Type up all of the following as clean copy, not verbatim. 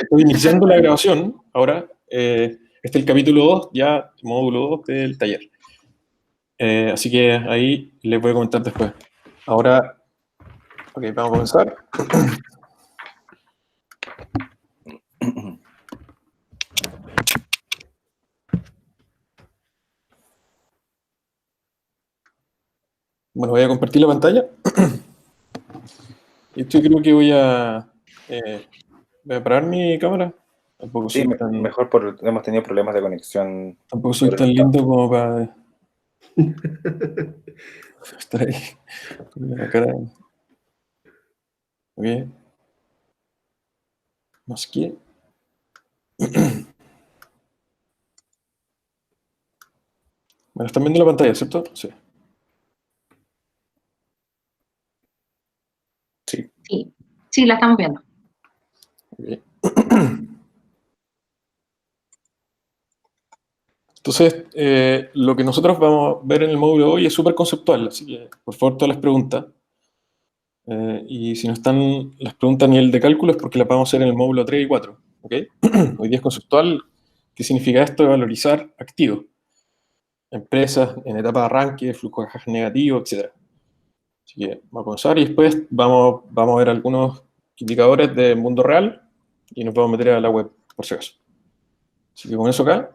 Estoy iniciando la grabación ahora. Este es el capítulo 2, ya módulo 2 del taller. Así que ahí les voy a comentar después. Ahora, ok, vamos a comenzar. Bueno, voy a compartir la pantalla. Y esto creo que voy a parar mi cámara. Tampoco Sí, soy tan, mejor porque hemos tenido problemas de conexión. tampoco soy tan lindo como para estar ahí con la cara. Ok. Más que. Bueno, están viendo la pantalla, ¿cierto? Sí. Sí. Sí, la estamos viendo. Okay. Entonces, lo que nosotros vamos a ver en el módulo de hoy es súper conceptual, así que por favor todas las preguntas. Y si no están las preguntas a nivel de cálculo es porque las vamos a hacer en el módulo 3 y 4. ¿Okay? Hoy día es conceptual. ¿Qué significa esto de valorizar activos? Empresas en etapa de arranque, flujo de caja negativo, etc. Así que vamos a comenzar y después vamos a ver algunos indicadores del mundo real y nos vamos a meter a la web, por si acaso. Así que comienzo acá.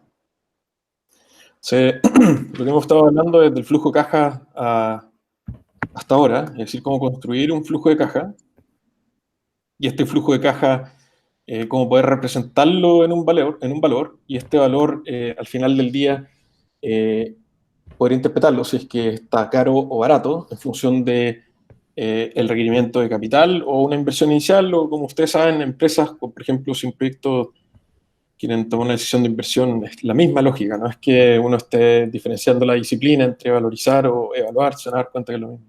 Lo que hemos estado hablando es del flujo de caja hasta ahora, es decir, cómo construir un flujo de caja, y este flujo de caja, cómo poder representarlo en un valor y este valor, al final del día, poder interpretarlo, si es que está caro o barato, en función de el requerimiento de capital o una inversión inicial, o como ustedes saben, empresas, por ejemplo, si un proyecto quieren tomar una decisión de inversión, es la misma lógica, no es que uno esté diferenciando la disciplina entre valorizar o evaluar, se van a dar cuenta que es lo mismo.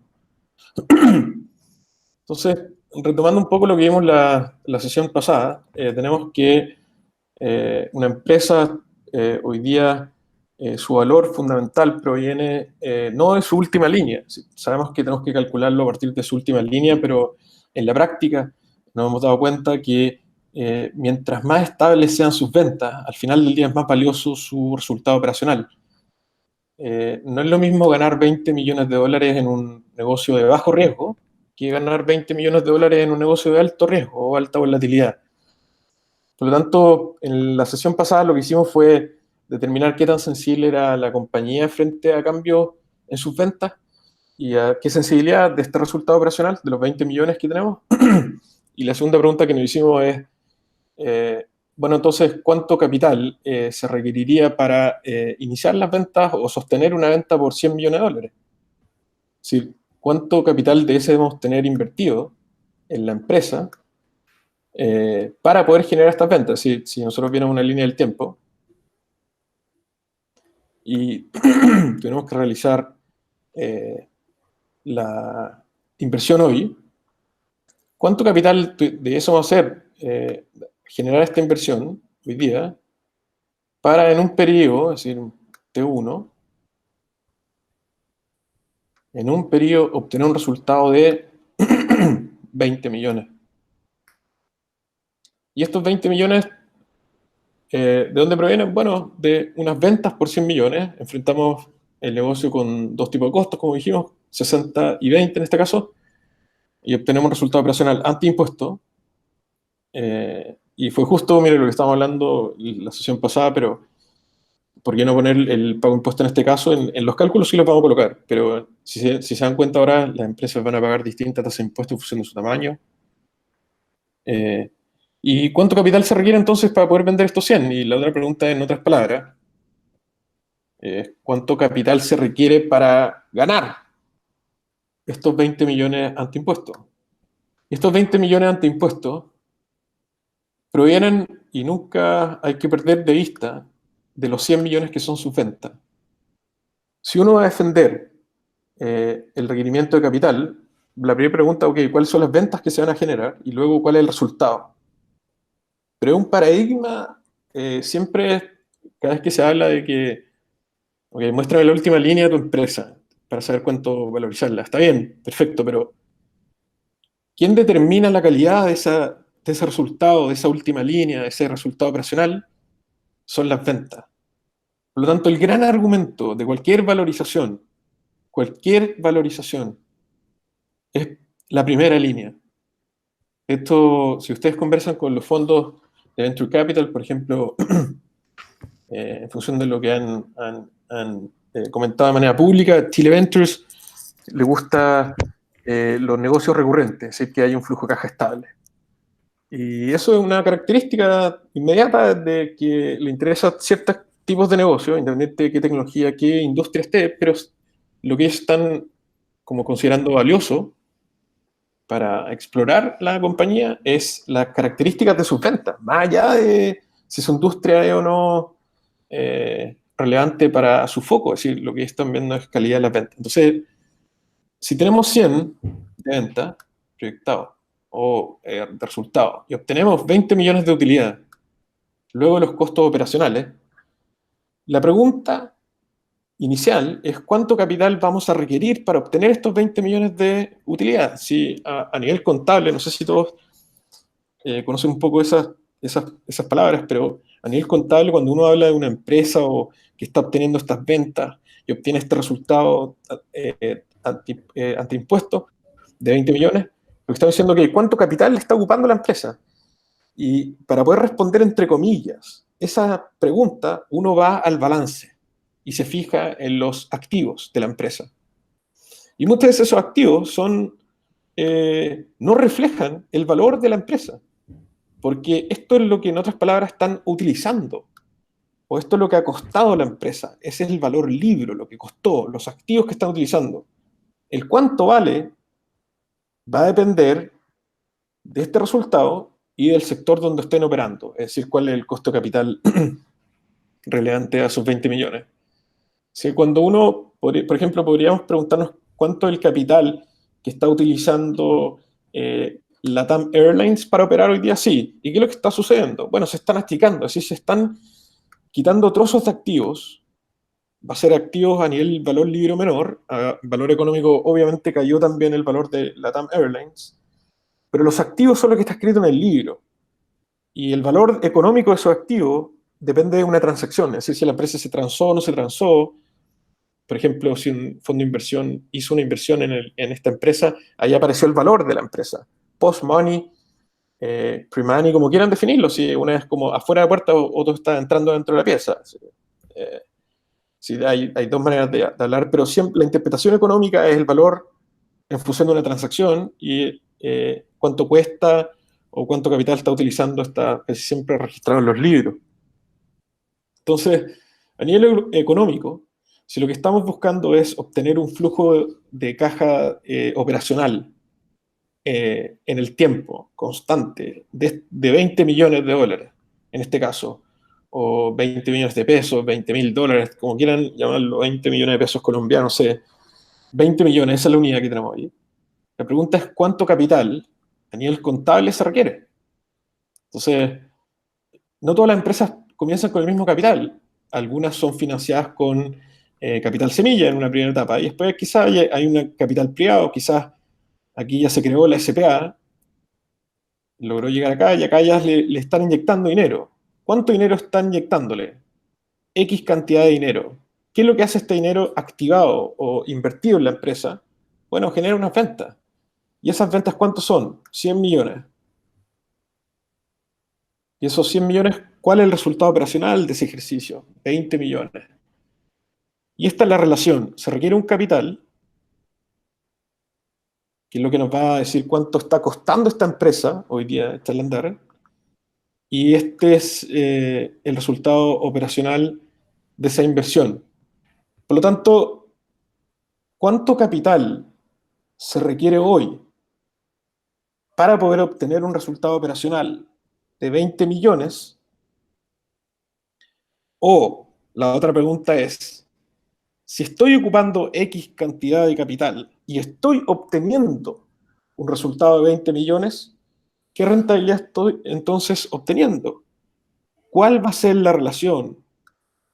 Entonces, retomando un poco lo que vimos la sesión pasada, tenemos que una empresa hoy día, su valor fundamental proviene no de su última línea. Sabemos que tenemos que calcularlo a partir de su última línea, pero en la práctica nos hemos dado cuenta que mientras más estables sean sus ventas, al final del día es más valioso su resultado operacional. No es lo mismo ganar 20 millones de dólares en un negocio de bajo riesgo que ganar 20 millones de dólares en un negocio de alto riesgo o alta volatilidad. Por lo tanto, en la sesión pasada lo que hicimos fue determinar qué tan sensible era la compañía frente a cambios en sus ventas y a qué sensibilidad de este resultado operacional, de los 20 millones que tenemos. Y la segunda pregunta que nos hicimos es, bueno, entonces, ¿cuánto capital se requeriría para iniciar las ventas o sostener una venta por 100 millones de dólares? Es decir, ¿cuánto capital debemos tener invertido en la empresa para poder generar estas ventas? Si nosotros viéramos una línea del tiempo y tenemos que realizar la inversión hoy, ¿cuánto capital de eso va a ser generar esta inversión hoy día para en un periodo, es decir, T1, en un periodo obtener un resultado de 20 millones? Y estos 20 millones, ¿de dónde provienen? Bueno, de unas ventas por 100 millones. Enfrentamos el negocio con dos tipos de costos, como dijimos, 60 y 20 en este caso, y obtenemos un resultado operacional antiimpuesto. Y fue justo, mire, lo que estábamos hablando la sesión pasada, pero ¿por qué no poner el pago de impuesto en este caso? En los cálculos sí los vamos a colocar, pero si se dan cuenta ahora, las empresas van a pagar distintas tasas de impuesto en función de su tamaño. ¿Y cuánto capital se requiere entonces para poder vender estos 100? Y la otra pregunta, en otras palabras, ¿cuánto capital se requiere para ganar estos 20 millones ante impuestos? Estos 20 millones ante impuestos provienen, y nunca hay que perder de vista, de los 100 millones que son sus ventas. Si uno va a defender el requerimiento de capital, la primera pregunta, ok, ¿cuáles son las ventas que se van a generar? Y luego, ¿cuál es el resultado? Pero es un paradigma, siempre, cada vez que se habla de que, ok, muéstrame la última línea de tu empresa para saber cuánto valorizarla. Está bien, perfecto, pero ¿quién determina la calidad de ese resultado, de esa última línea, de ese resultado operacional, son las ventas. Por lo tanto, el gran argumento de cualquier valorización, es la primera línea. Esto, si ustedes conversan con los fondos de Venture Capital, por ejemplo, en función de lo que han comentado de manera pública, Chile Ventures le gusta los negocios recurrentes, es decir, que hay un flujo de caja estable. Y eso es una característica inmediata de que le interesa ciertos tipos de negocio, independiente de qué tecnología, qué industria esté, pero lo que están como considerando valioso para explorar la compañía es las características de sus ventas, más allá de si su industria es o no relevante para su foco, es decir, lo que están viendo es calidad de las ventas. Entonces, si tenemos 100 de venta proyectados o de resultados y obtenemos 20 millones de utilidad, luego de los costos operacionales, la pregunta inicial es cuánto capital vamos a requerir para obtener estos 20 millones de utilidad. Si a nivel contable, no sé si todos conocen un poco esas palabras, pero a nivel contable, cuando uno habla de una empresa o que está obteniendo estas ventas y obtiene este resultado ante impuestos de 20 millones, lo que está diciendo es que cuánto capital le está ocupando la empresa. Y para poder responder entre comillas esa pregunta, uno va al balance y se fija en los activos de la empresa. Y muchos de esos activos no reflejan el valor de la empresa, porque esto es lo que en otras palabras están utilizando, o esto es lo que ha costado la empresa, ese es el valor libro, lo que costó, los activos que están utilizando. El cuánto vale va a depender de este resultado y del sector donde estén operando, es decir, cuál es el costo de capital relevante a esos 20 millones. Si cuando uno, por ejemplo, podríamos preguntarnos cuánto es el capital que está utilizando LATAM Airlines para operar hoy día, sí. ¿Y qué es lo que está sucediendo? Bueno, se están achicando, es decir, se están quitando trozos de activos. Va a ser activos a nivel valor libre menor, a valor económico obviamente cayó también el valor de LATAM Airlines, pero los activos son lo que está escrito en el libro. Y el valor económico de esos activos depende de una transacción, es decir, si la empresa se transó o no se transó. Por ejemplo, si un fondo de inversión hizo una inversión en esta empresa, ahí apareció el valor de la empresa. Post-money, pre-money, como quieran definirlo, si una es como afuera de la puerta o otro está entrando dentro de la pieza. Sí, hay dos maneras de hablar, pero siempre la interpretación económica es el valor en función de una transacción y cuánto cuesta o cuánto capital está utilizando está casi siempre registrado en los libros. Entonces, a nivel económico, si lo que estamos buscando es obtener un flujo de caja operacional en el tiempo, constante, de 20 millones de dólares, en este caso, o 20 millones de pesos, 20.000 dólares, como quieran llamarlo, 20 millones de pesos colombianos, no sé, 20 millones, esa es la unidad que tenemos ahí. La pregunta es cuánto capital a nivel contable se requiere. Entonces, no todas las empresas comienzan con el mismo capital. Algunas son financiadas con capital semilla en una primera etapa y después quizás hay un capital privado, quizás aquí ya se creó la SPA, logró llegar acá y acá ya le están inyectando dinero. ¿Cuánto dinero están inyectándole? X cantidad de dinero. ¿Qué es lo que hace este dinero activado o invertido en la empresa? Bueno, genera unas ventas. ¿Y esas ventas cuántos son? 100 millones. Y esos 100 millones, ¿cuál es el resultado operacional de ese ejercicio? 20 millones. Y esta es la relación. Se requiere un capital, que es lo que nos va a decir cuánto está costando esta empresa hoy día, esta andar, y este es el resultado operacional de esa inversión. Por lo tanto, ¿cuánto capital se requiere hoy para poder obtener un resultado operacional de 20 millones? O la otra pregunta es, si estoy ocupando X cantidad de capital y estoy obteniendo un resultado de 20 millones, ¿qué rentabilidad estoy entonces obteniendo? ¿Cuál va a ser la relación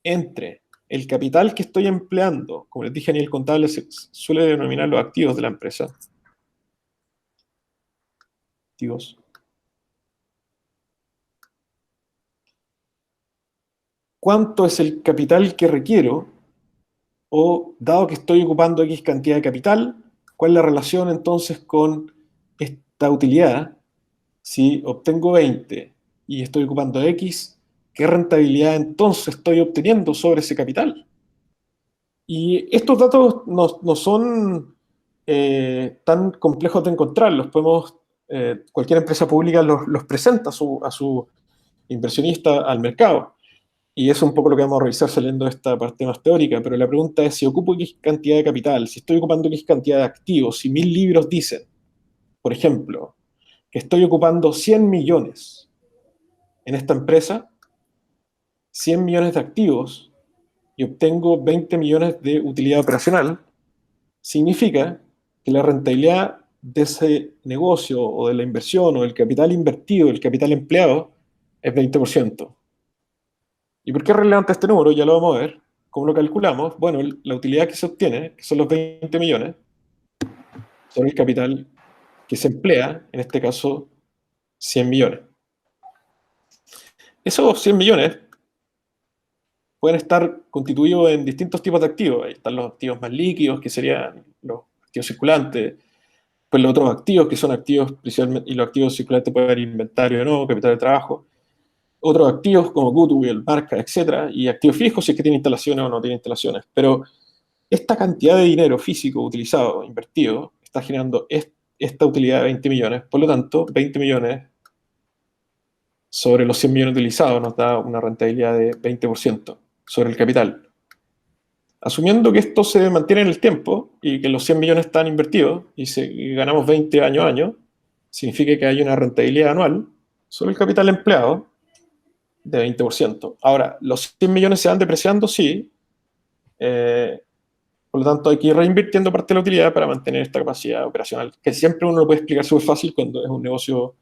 entre el capital que estoy empleando? Como les dije, a nivel contable se suele denominar los activos de la empresa. Activos. cuánto es el capital que requiero, o dado que estoy ocupando X cantidad de capital, cuál es la relación entonces con esta utilidad. Si obtengo 20 y estoy ocupando X, ¿qué rentabilidad entonces estoy obteniendo sobre ese capital? Y estos datos no son tan complejos de encontrar. Cualquier empresa pública los presenta a su inversionista al mercado. Y eso es un poco lo que vamos a revisar saliendo de esta parte más teórica. Pero la pregunta es, si ocupo X cantidad de capital, si estoy ocupando X cantidad de activos, si 1000 libros dicen, por ejemplo, que estoy ocupando 100 millones en esta empresa, 100 millones de activos, y obtengo 20 millones de utilidad operacional, significa que la rentabilidad de ese negocio o de la inversión o del capital invertido, el capital empleado, es 20%. ¿Y por qué es relevante este número? Ya lo vamos a ver. ¿Cómo lo calculamos? Bueno, la utilidad que se obtiene, que son los 20 millones, sobre el capital que se emplea, en este caso 100 millones. Esos 100 millones pueden estar constituidos en distintos tipos de activos. Ahí están los activos más líquidos, que serían los activos circulantes, pues los otros activos, que son activos principalmente, y los activos circulantes pueden haber inventario o no, capital de trabajo. Otros activos como goodwill, marca, etc. Y activos fijos, si es que tiene instalaciones o no tiene instalaciones. Pero esta cantidad de dinero físico utilizado, invertido, está generando esta utilidad de 20 millones. Por lo tanto, 20 millones sobre los 100 millones utilizados nos da una rentabilidad de 20% sobre el capital. Asumiendo que esto se mantiene en el tiempo y que los 100 millones están invertidos y ganamos 20 año a año, significa que hay una rentabilidad anual sobre el capital empleado de 20%. Ahora, ¿los 100 millones se van depreciando? Sí. Por lo tanto, hay que ir reinvirtiendo parte de la utilidad para mantener esta capacidad operacional, que siempre uno lo puede explicar súper fácil cuando es un negocio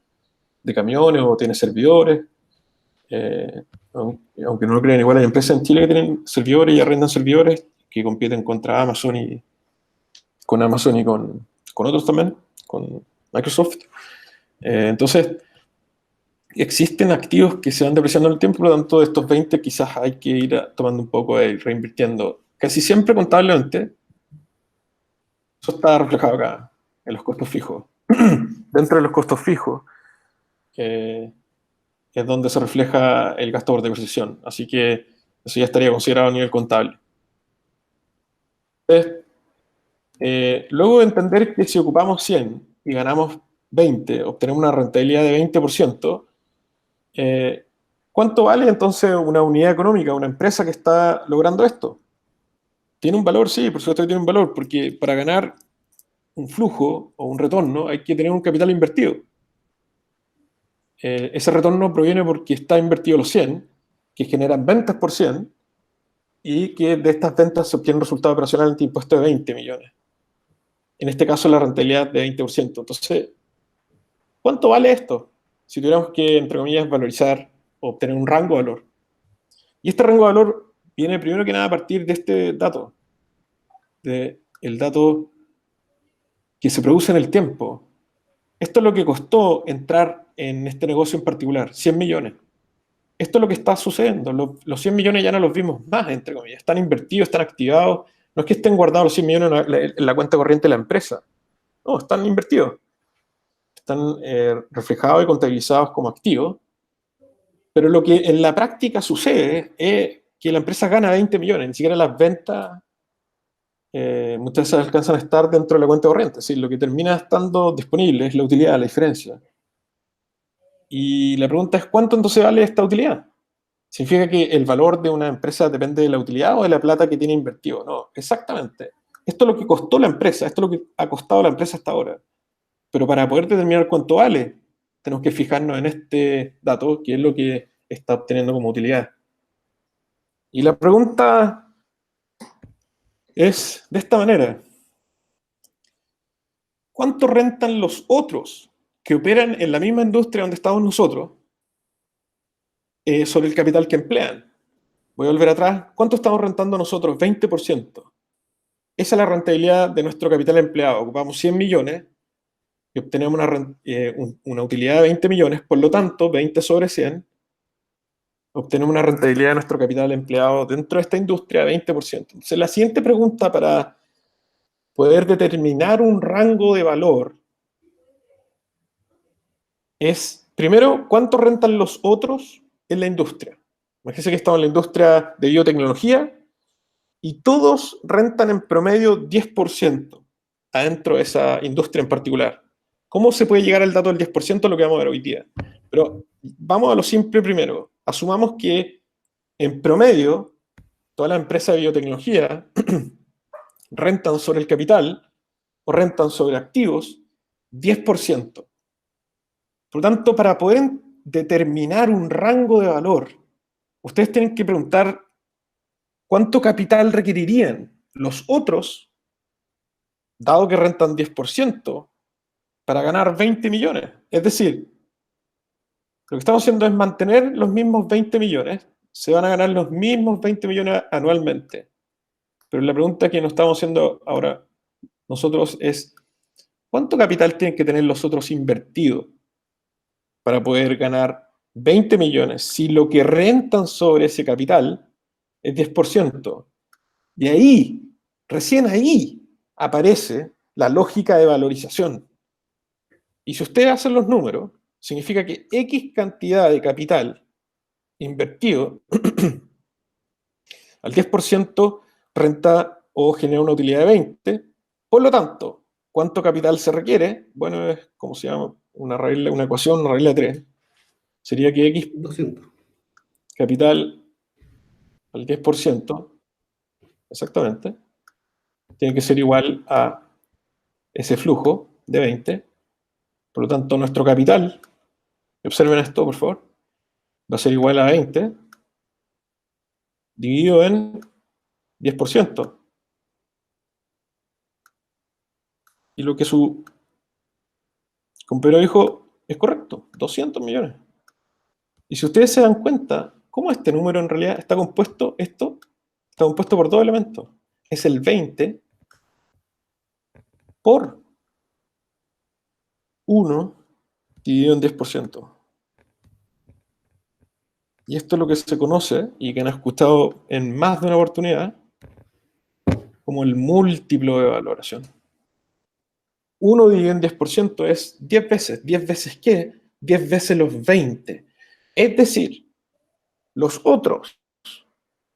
de camiones o tiene servidores. Aunque no lo crean, igual hay empresas en Chile que tienen servidores y arrendan servidores que compiten contra Amazon y con otros también, con Microsoft. Entonces, existen activos que se van depreciando en el tiempo, por lo tanto, de estos 20 quizás hay que ir tomando un poco y reinvirtiendo. Casi siempre contablemente, eso está reflejado acá, en los costos fijos. Dentro de los costos fijos, es donde se refleja el gasto por depreciación. Así que eso ya estaría considerado a nivel contable. Entonces, luego de entender que si ocupamos 100 y ganamos 20, obtenemos una rentabilidad de 20%, ¿cuánto vale entonces una unidad económica, una empresa que está logrando esto? ¿Tiene un valor? Sí, por supuesto que tiene un valor, porque para ganar un flujo o un retorno hay que tener un capital invertido. Ese retorno proviene porque está invertido los 100, que generan ventas por 100, y que de estas ventas se obtiene un resultado operacional ante impuesto de 20 millones. En este caso, la rentabilidad de 20%. Entonces, ¿cuánto vale esto? Si tuviéramos que, entre comillas, valorizar o obtener un rango de valor. Y este rango de valor viene primero que nada a partir de este dato, el dato que se produce en el tiempo. Esto es lo que costó entrar en este negocio en particular, 100 millones. Esto es lo que está sucediendo. Los 100 millones ya no los vimos más, entre comillas. Están invertidos, están activados. No es que estén guardados los 100 millones en la cuenta corriente de la empresa. No, están invertidos. Están reflejados y contabilizados como activos. Pero lo que en la práctica sucede es que la empresa gana 20 millones. Ni siquiera las ventas muchas veces alcanzan a estar dentro de la cuenta corriente. Es decir, lo que termina estando disponible es la utilidad, la diferencia. Y la pregunta es, ¿cuánto entonces vale esta utilidad? ¿Significa que el valor de una empresa depende de la utilidad o de la plata que tiene invertido? No, exactamente. Esto es lo que costó la empresa, esto es lo que ha costado la empresa hasta ahora. Pero para poder determinar cuánto vale, tenemos que fijarnos en este dato, que es lo que está obteniendo como utilidad. Y la pregunta es de esta manera. ¿Cuánto rentan los otros que operan en la misma industria donde estamos nosotros sobre el capital que emplean? Voy a volver atrás. ¿Cuánto estamos rentando nosotros? 20%. Esa es la rentabilidad de nuestro capital empleado. Ocupamos 100 millones y obtenemos una utilidad de 20 millones. Por lo tanto, 20 sobre 100 obtenemos una rentabilidad de nuestro capital empleado dentro de esta industria de 20%. Entonces, la siguiente pregunta para poder determinar un rango de valor es, primero, ¿cuánto rentan los otros en la industria? Imagínense que estamos en la industria de biotecnología y todos rentan en promedio 10% adentro de esa industria en particular. ¿Cómo se puede llegar al dato del 10%? Lo que vamos a ver hoy día. Pero vamos a lo simple primero. Asumamos que en promedio todas las empresas de biotecnología rentan sobre el capital o rentan sobre activos 10%. Por lo tanto, para poder determinar un rango de valor, ustedes tienen que preguntar cuánto capital requerirían los otros, dado que rentan 10%, para ganar 20 millones. Es decir, lo que estamos haciendo es mantener los mismos 20 millones, se van a ganar los mismos 20 millones anualmente. Pero la pregunta que nos estamos haciendo ahora nosotros es, ¿cuánto capital tienen que tener los otros invertido para poder ganar 20 millones si lo que rentan sobre ese capital es 10%? Y ahí, recién ahí, aparece la lógica de valorización. Y si ustedes hacen los números, significa que X cantidad de capital invertido al 10% renta o genera una utilidad de 20. Por lo tanto, ¿cuánto capital se requiere? Bueno, es como se llama una ecuación, una regla de 3. Sería que X 200. capital al 10%, exactamente, tiene que ser igual a ese flujo de 20. Por lo tanto, nuestro capital, observen esto, por favor, va a ser igual a 20 dividido en 10%. Y lo que su compañero dijo es correcto, 200 millones. Y si ustedes se dan cuenta, ¿cómo este número en realidad está compuesto? Esto está compuesto por dos elementos. Es el 20 por 1 dividido en 10%. Y esto es lo que se conoce, y que han escuchado en más de una oportunidad, como el múltiplo de valoración. 1 dividido en 10% es 10 veces. ¿10 veces qué? 10 veces los 20. Es decir, los otros,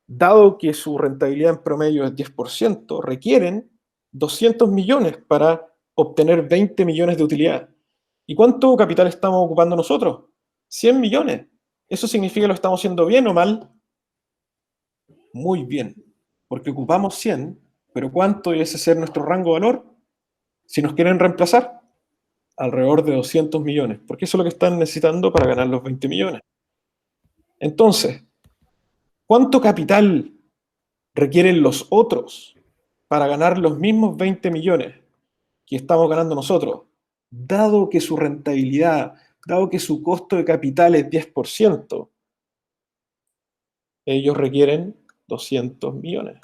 dado que su rentabilidad en promedio es 10%, requieren 200 millones para obtener 20 millones de utilidad. ¿Y cuánto capital estamos ocupando nosotros? 100 millones. ¿Eso significa que lo estamos haciendo bien o mal? Muy bien, porque ocupamos 100, pero ¿cuánto debe ser nuestro rango de valor? Si nos quieren reemplazar, alrededor de 200 millones, porque eso es lo que están necesitando para ganar los 20 millones. Entonces, ¿cuánto capital requieren los otros para ganar los mismos 20 millones que estamos ganando nosotros? Dado que su rentabilidad, dado que su costo de capital es 10%, ellos requieren 200 millones.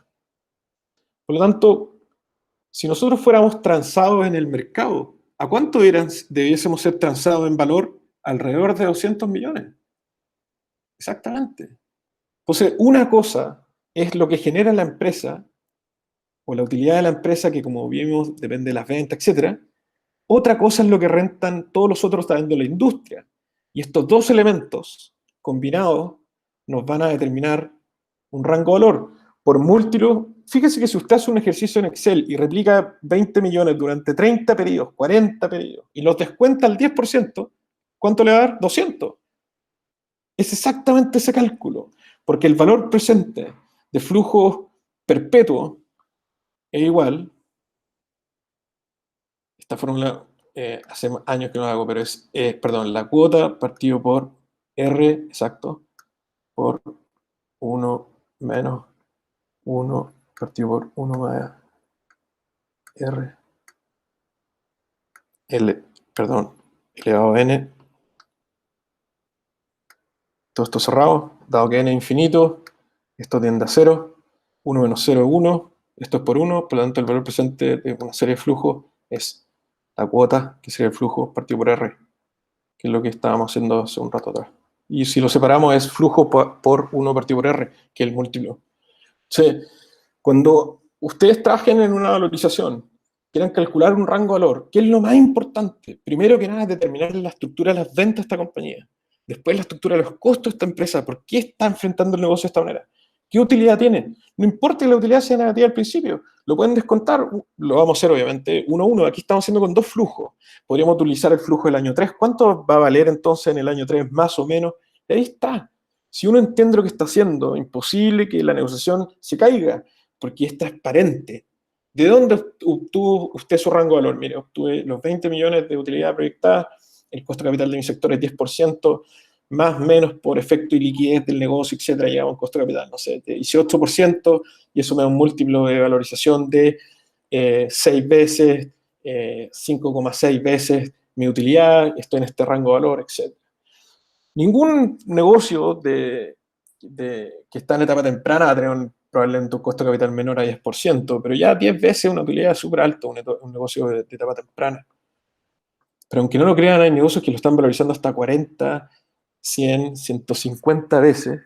Por lo tanto, si nosotros fuéramos transados en el mercado, ¿a cuánto debiésemos ser transados en valor? Alrededor de 200 millones. Exactamente. Entonces, una cosa es lo que genera la empresa o la utilidad de la empresa, que como vimos depende de las ventas, etc. Otra cosa es lo que rentan todos los otros también de la industria. Y estos dos elementos combinados nos van a determinar un rango de valor. Por múltiplo, fíjese que si usted hace un ejercicio en Excel y replica 20 millones durante 30 periodos, 40 periodos, y los descuenta al 10%, ¿cuánto le va a dar? 200. Es exactamente ese cálculo, porque el valor presente de flujo perpetuo es igual, esta fórmula hace años que no la hago, pero es, perdón, la cuota partido por R, exacto, por 1 menos 1 partido por 1 más R, elevado a N. Todo esto cerrado, dado que N es infinito, esto tiende a 0, 1 menos 0 es 1, esto es por 1, por lo tanto el valor presente de una serie de flujos es la cuota, que sería el flujo partido por R, que es lo que estábamos haciendo hace un rato atrás. Y si lo separamos es flujo por 1 partido por R, que es el múltiplo. Entonces, cuando ustedes trabajen en una valorización, quieran calcular un rango de valor, ¿qué es lo más importante? Primero que nada es determinar la estructura de las ventas de esta compañía. Después la estructura de los costos de esta empresa. ¿Por qué está enfrentando el negocio de esta manera? ¿Qué utilidad tiene? No importa que la utilidad sea negativa al principio, lo pueden descontar, lo vamos a hacer obviamente uno a uno. Aquí estamos haciendo con 2 flujos. Podríamos utilizar el flujo del año 3. ¿Cuánto va a valer entonces en el año 3 más o menos? Y ahí está. Si uno entiende lo que está haciendo, imposible que la negociación se caiga, porque es transparente. ¿De dónde obtuvo usted su rango de valor? Mire, obtuve los 20 millones de utilidad proyectada, el costo de capital de mi sector es 10%, más o menos por efecto y liquidez del negocio, etcétera, llega a un costo de capital, no sé, de 18%, y eso me da un múltiplo de valorización de 6 veces, 5,6 veces mi utilidad, estoy en este rango de valor, etcétera. Ningún negocio que está en etapa temprana va a tener probablemente un costo de capital menor a 10%, pero ya 10 veces una utilidad es súper alta, un negocio de etapa temprana. Pero aunque no lo crean, hay negocios que lo están valorizando hasta 40, 100, 150 veces.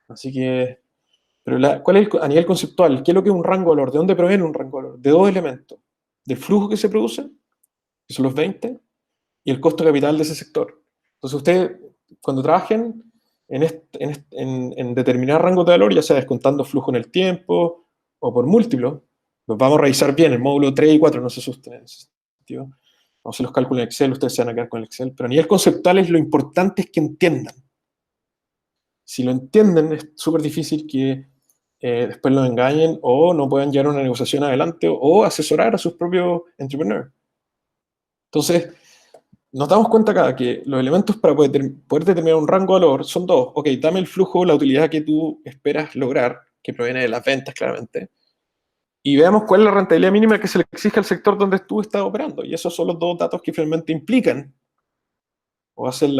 Así que, pero ¿cuál es a nivel conceptual? ¿Qué es lo que es un rango de valor? ¿De dónde proviene un rango de valor? De 2 elementos. Del flujo que se produce, que son los 20, y el costo de capital de ese sector. Entonces ustedes, cuando trabajen en determinar rangos de valor, ya sea descontando flujo en el tiempo o por múltiplo, los vamos a revisar bien, el módulo 3 y 4 no se asusten en ese sentido. Vamos a hacer los cálculos en Excel, ustedes se van a quedar con el Excel, pero a nivel conceptual lo importante es que entiendan. Si lo entienden, es súper difícil que después los engañen o no puedan llevar una negociación adelante o asesorar a sus propios entrepreneurs. Entonces, nos damos cuenta acá que los elementos para poder determinar un rango de valor son 2. Ok, dame el flujo, la utilidad que tú esperas lograr, que proviene de las ventas claramente, y veamos cuál es la rentabilidad mínima que se le exige al sector donde tú estás operando. Y esos son los 2 datos que finalmente implican o hacen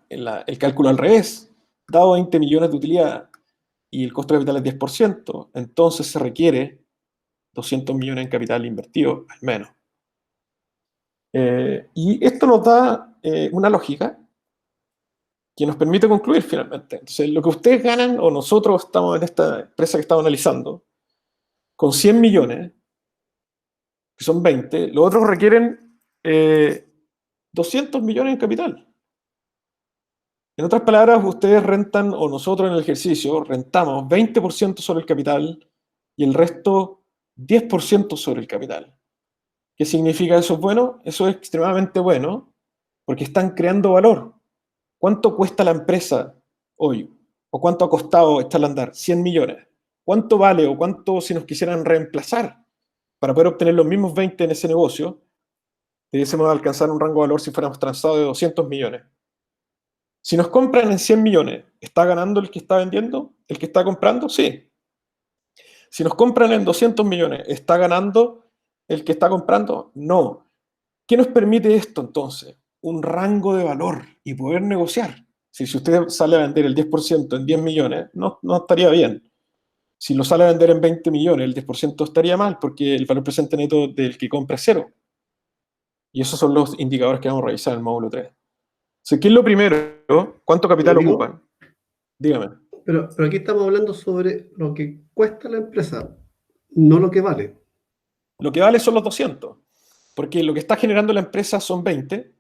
el cálculo al revés. Dado 20 millones de utilidad y el costo de capital es 10%, entonces se requiere 200 millones en capital invertido, al menos. Y esto nos da una lógica que nos permite concluir finalmente. Entonces, lo que ustedes ganan, o nosotros estamos en esta empresa que estamos analizando, con 100 millones, que son 20, los otros requieren 200 millones en capital. En otras palabras, ustedes rentan, o nosotros en el ejercicio, rentamos 20% sobre el capital y el resto 10% sobre el capital. ¿Qué significa eso? Bueno, eso es extremadamente bueno porque están creando valor. ¿Cuánto cuesta la empresa hoy? ¿O cuánto ha costado echarla a andar? 100 millones. ¿Cuánto vale o cuánto si nos quisieran reemplazar para poder obtener los mismos 20 en ese negocio? Debiésemos alcanzar un rango de valor si fuéramos transados de 200 millones. Si nos compran en 100 millones, ¿está ganando el que está vendiendo? ¿El que está comprando? Sí. Si nos compran en 200 millones, ¿está ganando el que está comprando? No. ¿Qué nos permite esto entonces? Un rango de valor y poder negociar. Si usted sale a vender el 10% en 10 millones, no estaría bien. Si lo sale a vender en 20 millones, el 10% estaría mal porque el valor presente neto del que compra es 0. Y esos son los indicadores que vamos a revisar en el módulo 3. ¿Qué es lo primero? ¿Cuánto capital ocupan? Dígame. Pero aquí estamos hablando sobre lo que cuesta la empresa, no lo que vale. Lo que vale son los 200, porque lo que está generando la empresa son 20,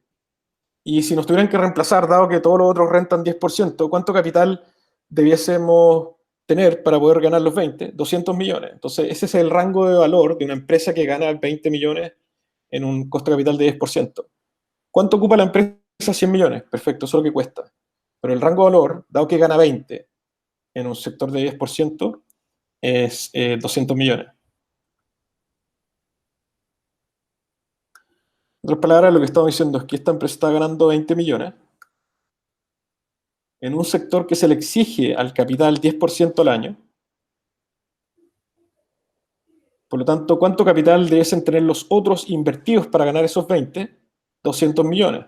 y si nos tuvieran que reemplazar, dado que todos los otros rentan 10%, ¿cuánto capital debiésemos tener para poder ganar los 20? 200 millones. Entonces, ese es el rango de valor de una empresa que gana 20 millones en un costo de capital de 10%. ¿Cuánto ocupa la empresa? 100 millones. Perfecto, eso es lo que cuesta. Pero el rango de valor, dado que gana 20 en un sector de 10%, es 200 millones. En otras palabras, lo que estamos diciendo es que esta empresa está ganando 20 millones en un sector que se le exige al capital 10% al año. Por lo tanto, ¿cuánto capital debiesen tener los otros invertidos para ganar esos 20? 200 millones.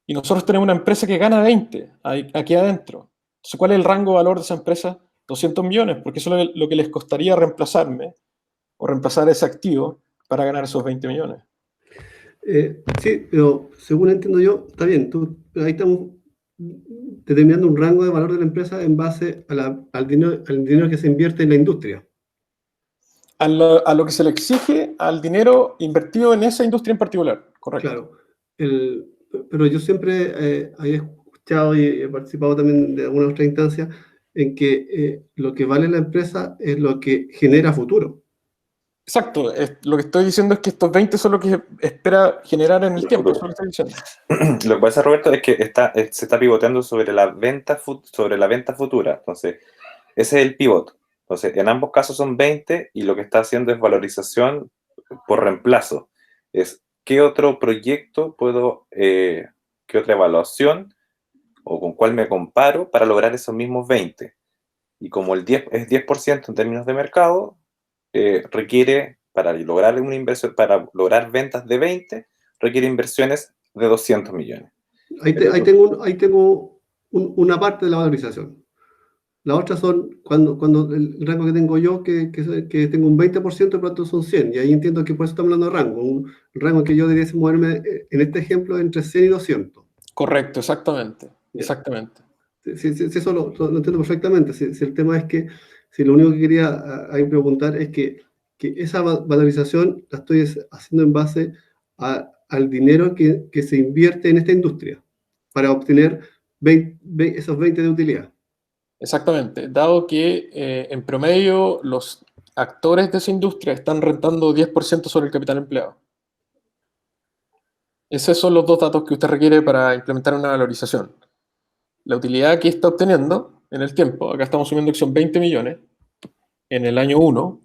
Y nosotros tenemos una empresa que gana 20 aquí adentro. Entonces, ¿cuál es el rango de valor de esa empresa? 200 millones, porque eso es lo que les costaría reemplazarme o reemplazar ese activo para ganar esos 20 millones. Sí, pero según entiendo yo, está bien, ahí estamos determinando un rango de valor de la empresa en base al dinero que se invierte en la industria. A lo que se le exige al dinero invertido en esa industria en particular, correcto. Claro, pero yo siempre había escuchado y he participado también de alguna otra instancia en que lo que vale la empresa es lo que genera futuro. Exacto, lo que estoy diciendo es que estos 20 son lo que espera generar en el tiempo, eso es lo que estoy diciendo. Lo que pasa, Roberto, es que se está pivoteando sobre la venta futura. Entonces, ese es el pivot. Entonces, en ambos casos son 20 y lo que está haciendo es valorización por reemplazo. Es qué otro proyecto qué otra evaluación o con cuál me comparo para lograr esos mismos 20. Y como el 10 es 10% en términos de mercado, requiere, para lograr una inversión, para lograr ventas de 20, requiere inversiones de 200 millones. Ahí tengo una parte de la valorización. La otra son cuando el rango que tengo yo, que tengo un 20%, por lo tanto son 100. Y ahí entiendo que por eso estamos hablando de rango. Un rango que yo debería moverme, en este ejemplo, entre 100 y 200. Correcto, exactamente. Ya. Exactamente. Sí, eso lo entiendo perfectamente. Si el tema es que, si lo único que quería ahí preguntar es que esa valorización la estoy haciendo en base al dinero que se invierte en esta industria para obtener esos 20 de utilidad. Exactamente. Dado que en promedio los actores de esa industria están rentando 10% sobre el capital empleado. Esos son los dos datos que usted requiere para implementar una valorización. La utilidad que está obteniendo en el tiempo, acá estamos asumiendo que son 20 millones en el año 1,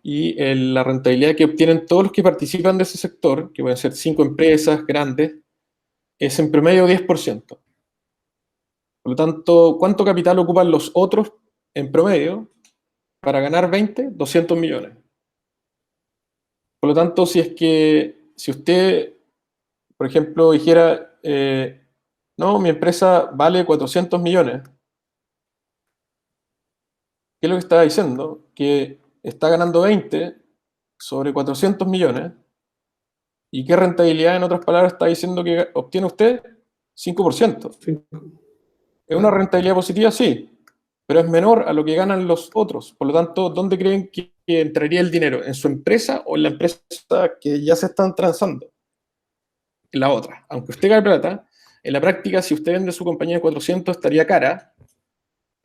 y la rentabilidad que obtienen todos los que participan de ese sector, que pueden ser 5 empresas grandes, es en promedio 10%. Por lo tanto, ¿cuánto capital ocupan los otros en promedio para ganar 20? 200 millones. Por lo tanto, si usted, por ejemplo, dijera, no, mi empresa vale 400 millones, ¿qué es lo que está diciendo? Que está ganando 20 sobre 400 millones. ¿Y qué rentabilidad, en otras palabras, está diciendo que obtiene usted? 5%. ¿Es una rentabilidad positiva? Sí, pero es menor a lo que ganan los otros. Por lo tanto, ¿dónde creen que entraría el dinero? ¿En su empresa o en la empresa que ya se están transando? En la otra. Aunque usted gane plata, en la práctica, si usted vende su compañía de 400, estaría cara.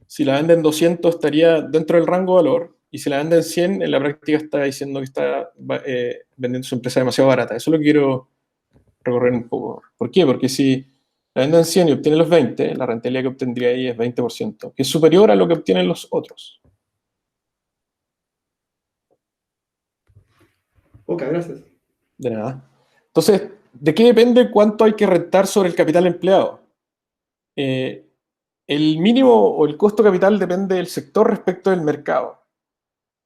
Si la venden 200, estaría dentro del rango de valor. Y si la venden 100, en la práctica está diciendo que está vendiendo su empresa demasiado barata. Eso lo quiero recorrer un poco. ¿Por qué? Porque si la venden 100 y obtienen los 20, la rentabilidad que obtendría ahí es 20%, que es superior a lo que obtienen los otros. Ok, gracias. De nada. Entonces, ¿de qué depende cuánto hay que rentar sobre el capital empleado? El mínimo o el costo capital depende del sector respecto del mercado.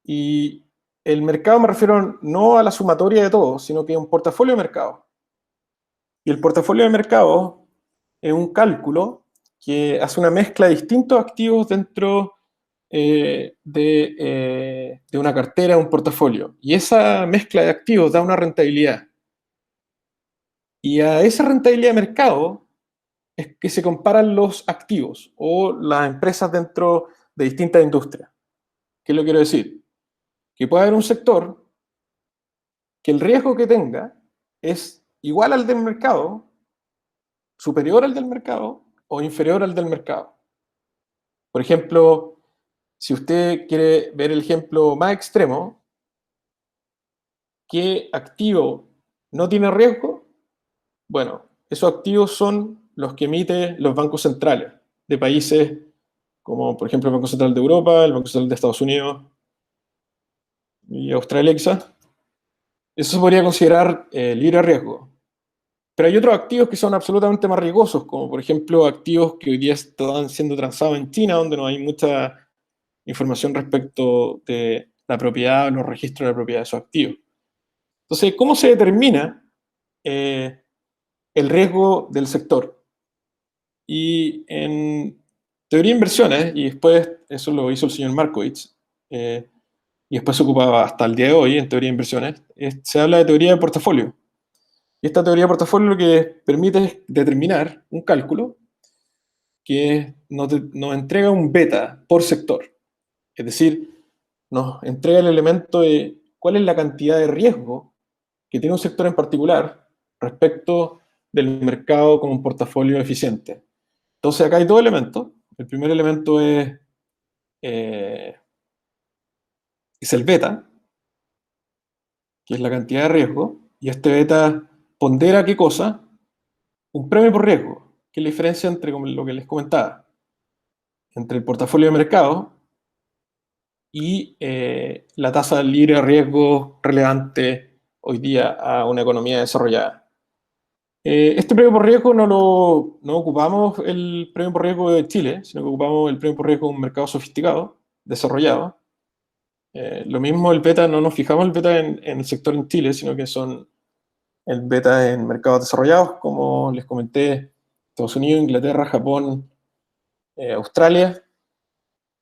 Y el mercado me refiero no a la sumatoria de todo, sino que a un portafolio de mercado. Y el portafolio de mercado es un cálculo que hace una mezcla de distintos activos dentro de una cartera, un portafolio. Y esa mezcla de activos da una rentabilidad. Y a esa rentabilidad de mercado es que se comparan los activos o las empresas dentro de distintas industrias. ¿Qué lo quiero decir? Que puede haber un sector que el riesgo que tenga es igual al del mercado, superior al del mercado o inferior al del mercado. Por ejemplo, si usted quiere ver el ejemplo más extremo, ¿qué activo no tiene riesgo? Bueno, esos activos son los que emiten los bancos centrales de países como, por ejemplo, el Banco Central de Europa, el Banco Central de Estados Unidos y Australia quizás. Eso se podría considerar libre riesgo. Pero hay otros activos que son absolutamente más riesgosos, como por ejemplo activos que hoy día están siendo transados en China, donde no hay mucha información respecto de la propiedad o los registros de la propiedad de esos activos. Entonces, ¿cómo se determina el riesgo del sector? Y en teoría de inversiones, y después eso lo hizo el señor Markowitz, y después se ocupaba hasta el día de hoy en teoría de inversiones, se habla de teoría de portafolio. Y esta teoría de portafolio lo que permite es determinar un cálculo que nos entrega un beta por sector. Es decir, nos entrega el elemento de cuál es la cantidad de riesgo que tiene un sector en particular respecto del mercado como un portafolio eficiente. Entonces acá hay dos elementos. El primer elemento es el beta, que es la cantidad de riesgo, y este beta pondera ¿qué cosa? Un premio por riesgo, que es la diferencia entre como lo que les comentaba, entre el portafolio de mercado y la tasa libre de riesgo relevante hoy día a una economía desarrollada. Este premio por riesgo no ocupamos el premio por riesgo de Chile, sino que ocupamos el premio por riesgo de un mercado sofisticado, desarrollado. Lo mismo el beta, no nos fijamos el beta en el sector en Chile, sino que son el beta en mercados desarrollados, como les comenté, Estados Unidos, Inglaterra, Japón, Australia.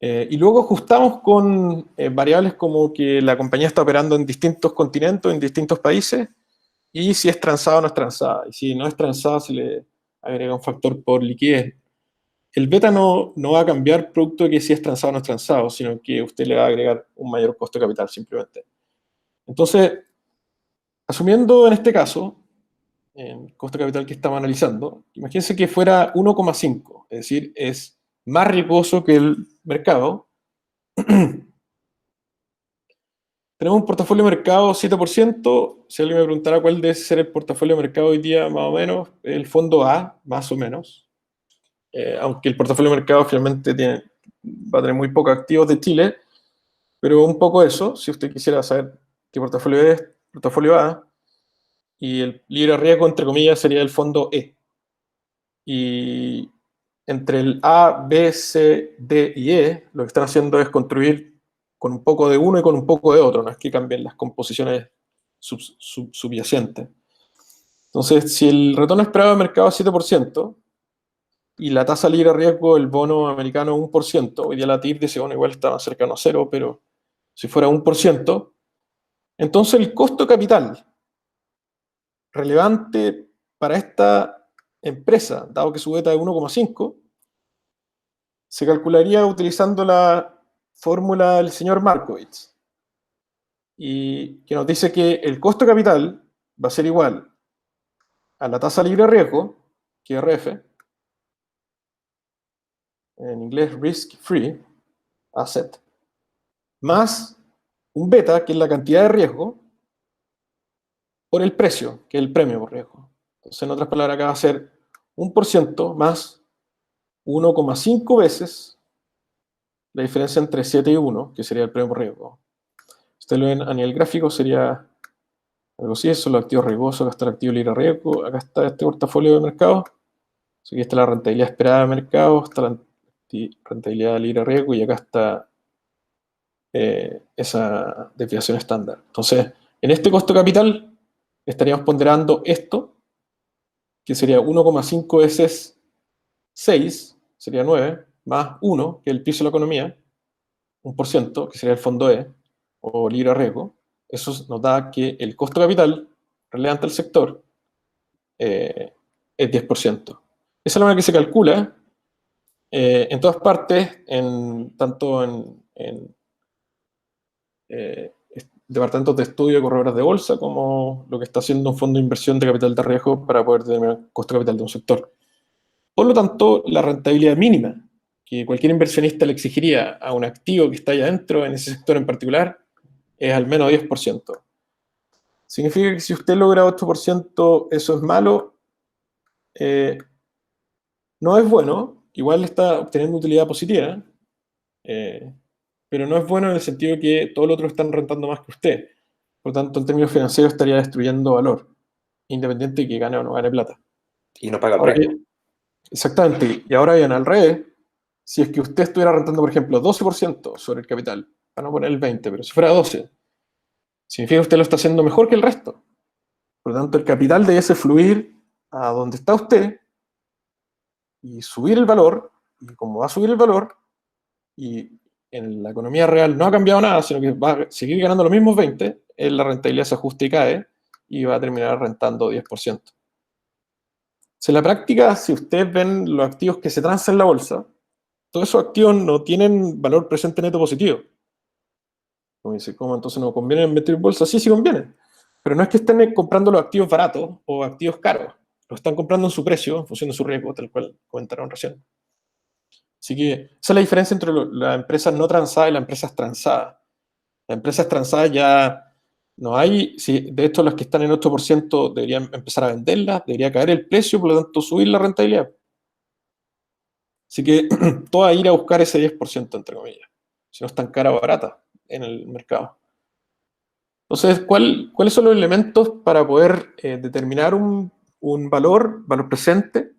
Y luego ajustamos con variables como que la compañía está operando en distintos continentes, en distintos países, y si es transada o no es transada. Y si no es transada, se le agrega un factor por liquidez. El beta no va a cambiar producto de que si es transado o no es transado, sino que usted le va a agregar un mayor costo de capital simplemente. Entonces, asumiendo en este caso, el costo de capital que estamos analizando, imagínense que fuera 1,5, es decir, es más riesgoso que el mercado. Tenemos un portafolio de mercado 7%. Si alguien me preguntara cuál debe ser el portafolio de mercado hoy día, más o menos, el fondo A, más o menos. Aunque el portafolio de mercado finalmente va a tener muy pocos activos de Chile, pero un poco eso, si usted quisiera saber qué portafolio es, portafolio A, y el libre riesgo, entre comillas, sería el fondo E. Y entre el A, B, C, D y E, lo que están haciendo es construir con un poco de uno y con un poco de otro, no es que cambien las composiciones subyacentes. Entonces, si el retorno esperado del mercado es 7%, y la tasa libre de riesgo del bono americano 1%, hoy día la TIR dice, bueno, igual está más cercano a cero, pero si fuera 1%, entonces el costo de capital relevante para esta empresa, dado que su beta es 1,5, se calcularía utilizando la fórmula del señor Markowitz, y que nos dice que el costo de capital va a ser igual a la tasa libre de riesgo, que es RF, en inglés risk free asset, más un beta, que es la cantidad de riesgo, por el precio, que es el premio por riesgo. Entonces, en otras palabras, acá va a ser 1% más 1,5 veces la diferencia entre 7 y 1, que sería el premio por riesgo. Ustedes lo ven a nivel gráfico, sería algo así, son los activos riesgosos, acá está el activo libre riesgo, acá está este portafolio de mercado, aquí está la rentabilidad esperada de mercado, está la rentabilidad libre riesgo, y acá está esa desviación estándar. Entonces, en este costo capital estaríamos ponderando esto, que sería 1,5 veces 6, sería 9, más 1, que es el piso de la economía, 1%, que sería el fondo E, o libre riesgo. Eso nos da que el costo capital relevante al sector es 10%. Esa es la manera que se calcula en todas partes, tanto en departamentos de estudio de corredores de bolsa, como lo que está haciendo un fondo de inversión de capital de riesgo para poder determinar el costo de capital de un sector. Por lo tanto, la rentabilidad mínima que cualquier inversionista le exigiría a un activo que está allá adentro, en ese sector en particular, es al menos 10%. Significa que si usted logra 8%, eso es malo. No es bueno, igual está obteniendo utilidad positiva, pero no es bueno en el sentido de que todos los otros están rentando más que usted. Por lo tanto, en términos financieros estaría destruyendo valor, independiente de que gane o no gane plata. Y no paga el Ahora, riesgo. exactamente. Y ahora bien, al revés, si es que usted estuviera rentando, por ejemplo, 12% sobre el capital, para no poner el 20%, pero si fuera 12%, significa que usted lo está haciendo mejor que el resto. Por lo tanto, el capital debe fluir a donde está usted y subir el valor, y como va a subir el valor, y en la economía real no ha cambiado nada, sino que va a seguir ganando los mismos 20, la rentabilidad se ajusta y cae y va a terminar rentando 10%. En la práctica, si ustedes ven los activos que se transan en la bolsa, todos esos activos no tienen valor presente neto positivo. Como dice, ¿cómo entonces no conviene invertir en bolsa? Sí, sí conviene. Pero no es que estén comprando los activos baratos o activos caros. Los están comprando en su precio, en función de su riesgo, tal cual comentaron recién. Así que esa es la diferencia entre las empresas no transadas y las empresas transadas. Las empresas transadas ya no hay, si de hecho las que están en 8% deberían empezar a venderlas, debería caer el precio, por lo tanto subir la rentabilidad. Así que toda ir a buscar ese 10%, entre comillas, si no es tan cara o barata en el mercado. Entonces, ¿cuáles son los elementos para poder determinar un valor presente?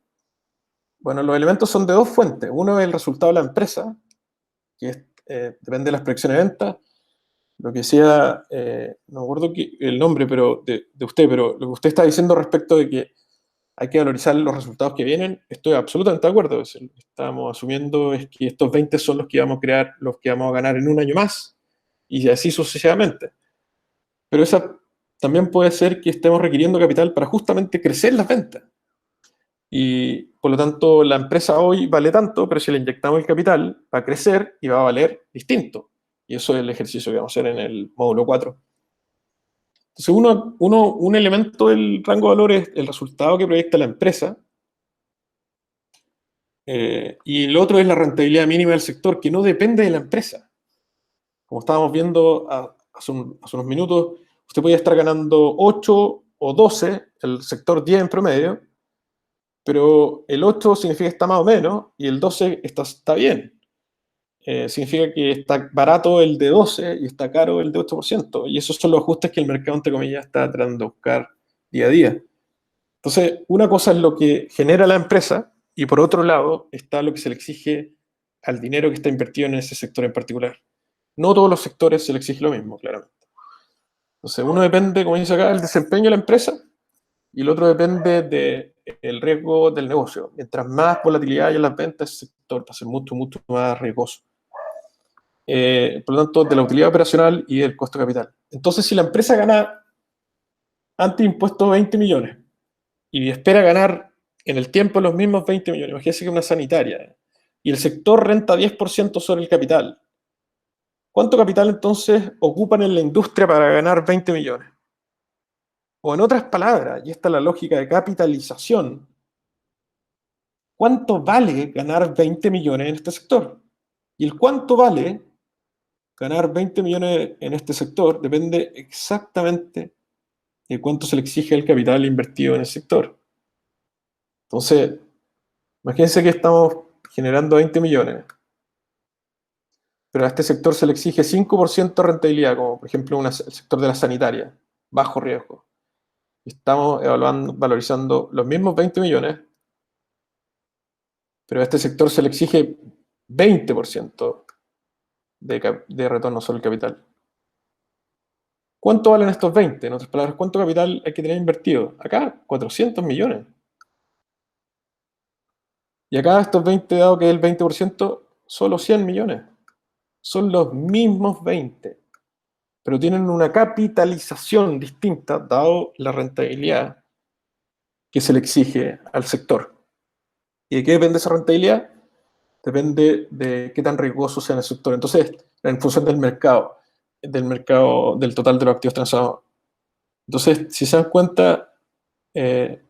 Bueno, los elementos son de dos fuentes. Uno es el resultado de la empresa, que depende de las proyecciones de venta. Lo que decía, no me acuerdo el nombre de usted, pero lo que usted está diciendo respecto de que hay que valorizar los resultados que vienen, estoy absolutamente de acuerdo. Lo que estamos asumiendo es que estos 20 son los que vamos a crear, los que vamos a ganar en un año más, y así sucesivamente. Pero esa también puede ser que estemos requiriendo capital para justamente crecer las ventas. Y por lo tanto, la empresa hoy vale tanto, pero si le inyectamos el capital, va a crecer y va a valer distinto. Y eso es el ejercicio que vamos a hacer en el módulo 4. Entonces, un elemento del rango de valor es el resultado que proyecta la empresa. Y el otro es la rentabilidad mínima del sector, que no depende de la empresa. Como estábamos viendo hace unos minutos, usted podría estar ganando 8 o 12, el sector 10 en promedio, pero el 8 significa que está más o menos y el 12 está bien. Significa que está barato el de 12 y está caro el de 8%. Y esos son los ajustes que el mercado, entre comillas, está tratando de buscar día a día. Entonces, una cosa es lo que genera la empresa y por otro lado está lo que se le exige al dinero que está invertido en ese sector en particular. No todos los sectores se le exige lo mismo, claramente. Entonces, uno depende, como dice acá, del desempeño de la empresa y el otro depende del riesgo del negocio. Mientras más volatilidad hay en las ventas, el sector va a ser mucho, mucho más riesgoso. Por lo tanto, de la utilidad operacional y del costo de capital. Entonces, si la empresa gana ante impuestos 20 millones y espera ganar en el tiempo los mismos 20 millones, imagínense que es una sanitaria, y el sector renta 10% sobre el capital, ¿cuánto capital entonces ocupan en la industria para ganar 20 millones? O en otras palabras, y esta es la lógica de capitalización, ¿cuánto vale ganar 20 millones en este sector? Y el cuánto vale ganar 20 millones en este sector depende exactamente de cuánto se le exige el capital invertido en el sector. Entonces, imagínense que estamos generando 20 millones, pero a este sector se le exige 5% de rentabilidad, como por ejemplo el sector de la sanitaria, bajo riesgo. Estamos valorizando los mismos 20 millones, pero a este sector se le exige 20% de retorno sobre el capital. ¿Cuánto valen estos 20? En otras palabras, ¿cuánto capital hay que tener invertido? Acá, 400 millones. Y acá estos 20, dado que es el 20%, solo 100 millones. Son los mismos 20, pero tienen una capitalización distinta, dado la rentabilidad que se le exige al sector. ¿Y de qué depende esa rentabilidad? Depende de qué tan riesgoso sea en el sector. Entonces, en función del mercado, del total de los activos transados. Entonces, si se dan cuenta,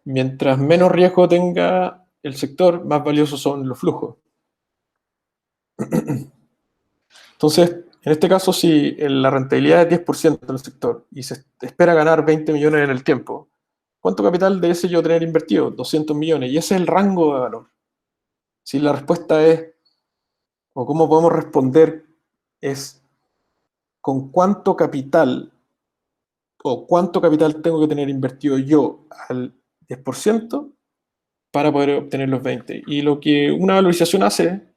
mientras menos riesgo tenga el sector, más valiosos son los flujos. Entonces, en este caso, si la rentabilidad es 10% del sector y se espera ganar 20 millones en el tiempo, ¿cuánto capital debe yo tener invertido? 200 millones. Y ese es el rango de valor. Si la respuesta es, o cómo podemos responder, es con cuánto capital o cuánto capital tengo que tener invertido yo al 10% para poder obtener los 20. Y lo que una valorización hace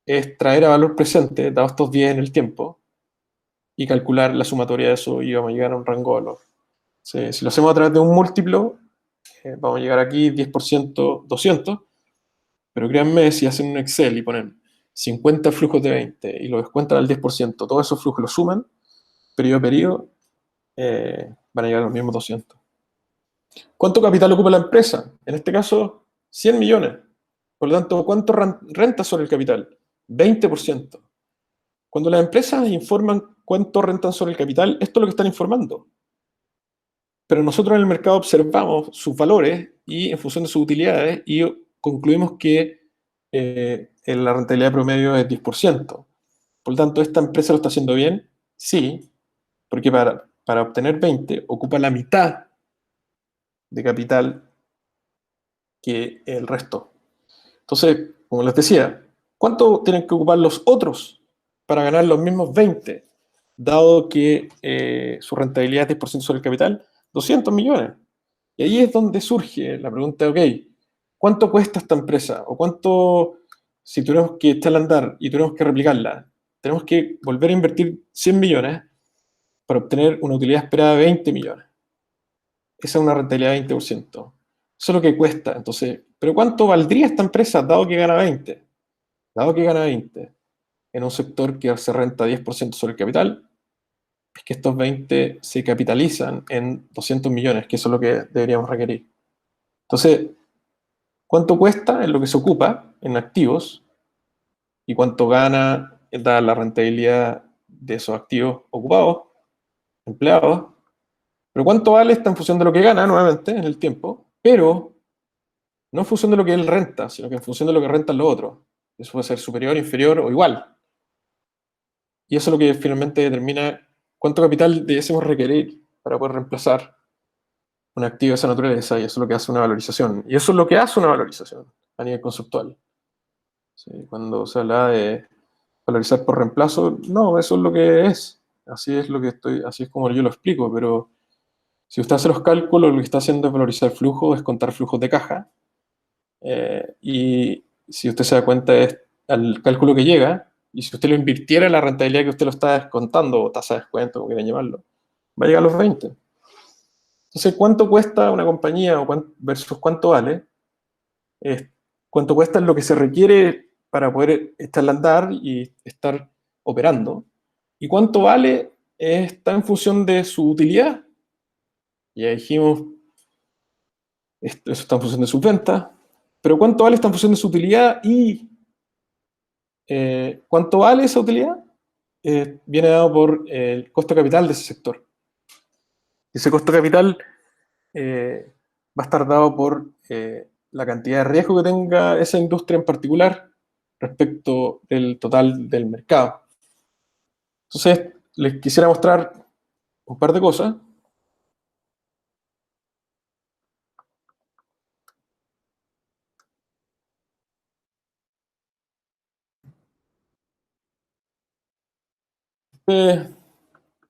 es traer a valor presente, dados estos 10 en el tiempo, y calcular la sumatoria de eso y vamos a llegar a un rango de valor. Si lo hacemos a través de un múltiplo, vamos a llegar aquí 10% 200, pero créanme, si hacen un Excel y ponen 50 flujos de 20 y lo descuentan al 10%, todos esos flujos los suman, periodo a periodo, van a llegar a los mismos 200. ¿Cuánto capital ocupa la empresa? En este caso, 100 millones. Por lo tanto, ¿cuánto renta sobre el capital? 20%. Cuando las empresas informan cuánto rentan sobre el capital, esto es lo que están informando. Pero nosotros en el mercado observamos sus valores y en función de sus utilidades y concluimos que la rentabilidad promedio es 10%. Por lo tanto, ¿esta empresa lo está haciendo bien? Sí, porque para obtener 20 ocupa la mitad de capital que el resto. Entonces, como les decía, ¿cuánto tienen que ocupar los otros para ganar los mismos 20? Dado que su rentabilidad es 10% sobre el capital, 200 millones. Y ahí es donde surge la pregunta, ok, ¿cuánto cuesta esta empresa? ¿O cuánto, si tuviéramos que echarla a andar y tuviéramos que replicarla, tenemos que volver a invertir 100 millones para obtener una utilidad esperada de 20 millones? Esa es una rentabilidad de 20%. Eso es lo que cuesta. Entonces, ¿pero cuánto valdría esta empresa dado que gana 20? Dado que gana 20 en un sector que se renta 10% sobre el capital, es que estos 20 se capitalizan en 200 millones, que eso es lo que deberíamos requerir. Entonces, ¿cuánto cuesta en lo que se ocupa en activos y cuánto gana dada la rentabilidad de esos activos ocupados, empleados? Pero ¿cuánto vale está en función de lo que gana, nuevamente, en el tiempo, pero no en función de lo que él renta, sino que en función de lo que rentan los otros. Eso puede ser superior, inferior o igual. Y eso es lo que finalmente determina cuánto capital debiésemos requerir para poder reemplazar un activo de esa naturaleza, y eso es lo que hace una valorización. Y eso es lo que hace una valorización a nivel conceptual. ¿Sí? Cuando se habla de valorizar por reemplazo, no, eso es lo que es. Así es como yo lo explico, pero si usted hace los cálculos, lo que está haciendo es valorizar flujo, es contar flujos de caja. Y si usted se da cuenta es al cálculo que llega, y si usted lo invirtiera en la rentabilidad que usted lo está descontando, o tasa de descuento, como quieran llamarlo, va a llegar a los 20. Entonces, ¿cuánto cuesta una compañía versus cuánto vale? ¿Cuánto cuesta lo que se requiere para poder echarla a andar y estar operando? ¿Y cuánto vale? Está en función de su utilidad. Ya dijimos, eso está en función de sus ventas, pero ¿cuánto vale está en función de su utilidad y cuánto vale esa utilidad? Viene dado por el costo de capital de ese sector. Ese costo de capital va a estar dado por la cantidad de riesgo que tenga esa industria en particular respecto del total del mercado. Entonces, les quisiera mostrar un par de cosas.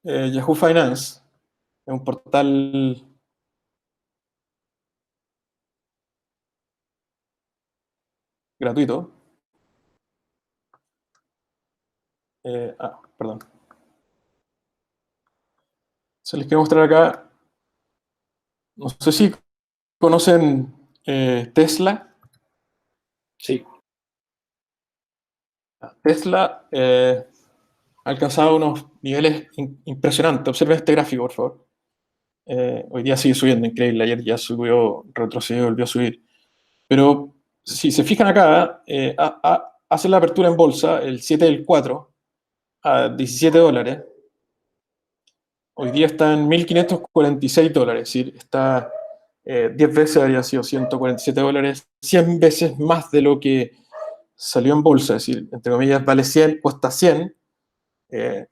Yahoo Finance es un portal gratuito. Perdón. Se les quiero mostrar acá. No sé si conocen Tesla. Sí. Tesla ha alcanzado unos niveles impresionantes. Observen este gráfico, por favor. Hoy día sigue subiendo, increíble. Ayer ya subió, retrocedió, volvió a subir. Pero si se fijan acá, hace la apertura en bolsa el 7 del 4 a $17. Hoy día está en $1.546, es decir, está 10 veces, habría sido $147, 100 veces más de lo que salió en bolsa, es decir, entre comillas, vale 100, cuesta 100,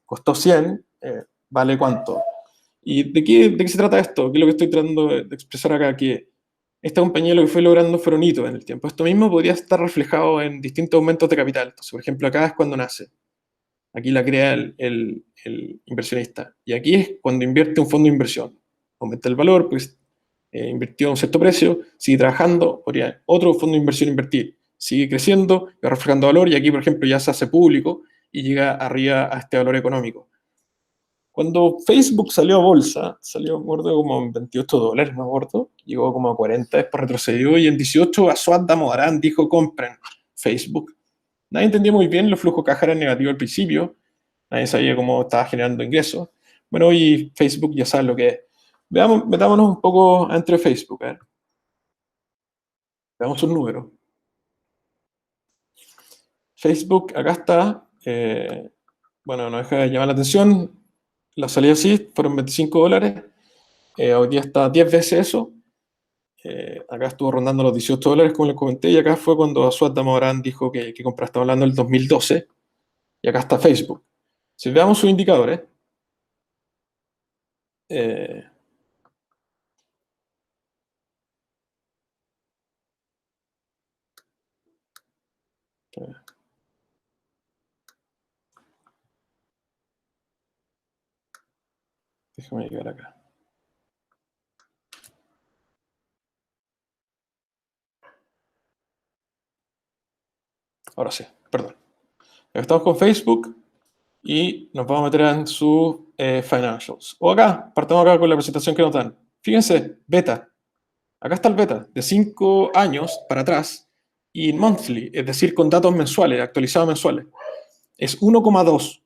costó 100, ¿vale cuánto? ¿Y de qué se trata esto? ¿Qué es lo que estoy tratando de expresar acá? Que esta compañía lo que fue logrando fueron hitos en el tiempo. Esto mismo podría estar reflejado en distintos aumentos de capital. Entonces, por ejemplo, acá es cuando nace. Aquí la crea el inversionista. Y aquí es cuando invierte un fondo de inversión. Aumenta el valor, pues invirtió a un cierto precio, sigue trabajando, podría otro fondo de inversión invertir. Sigue creciendo, va reflejando valor y aquí, por ejemplo, ya se hace público y llega arriba a este valor económico. Cuando Facebook salió a bolsa, salió, me acuerdo, como en $28, me acuerdo, llegó como a 40, después retrocedió y en 18 Aswad Damodaran dijo compren Facebook. Nadie entendía muy bien, los flujos caja eran negativos al principio, nadie sabía cómo estaba generando ingresos. Bueno, hoy Facebook ya sabe lo que es. Veamos, metámonos un poco entre Facebook. Veamos sus números. Facebook, acá está. Bueno, no deja de llamar la atención. La salida sí, fueron $25. Hoy día está 10 veces eso. Acá estuvo rondando los $18, como les comenté, y acá fue cuando Aswad Damodaran dijo que comprara, estaba hablando del 2012, y acá está Facebook. Si veamos sus indicadores, déjame llegar acá. Ahora sí, perdón. Estamos con Facebook y nos vamos a meter en sus financials. O acá, partamos acá con la presentación que nos dan. Fíjense, beta. Acá está el beta, de 5 años para atrás, y monthly, es decir, con datos mensuales, actualizados mensuales. Es 1,2.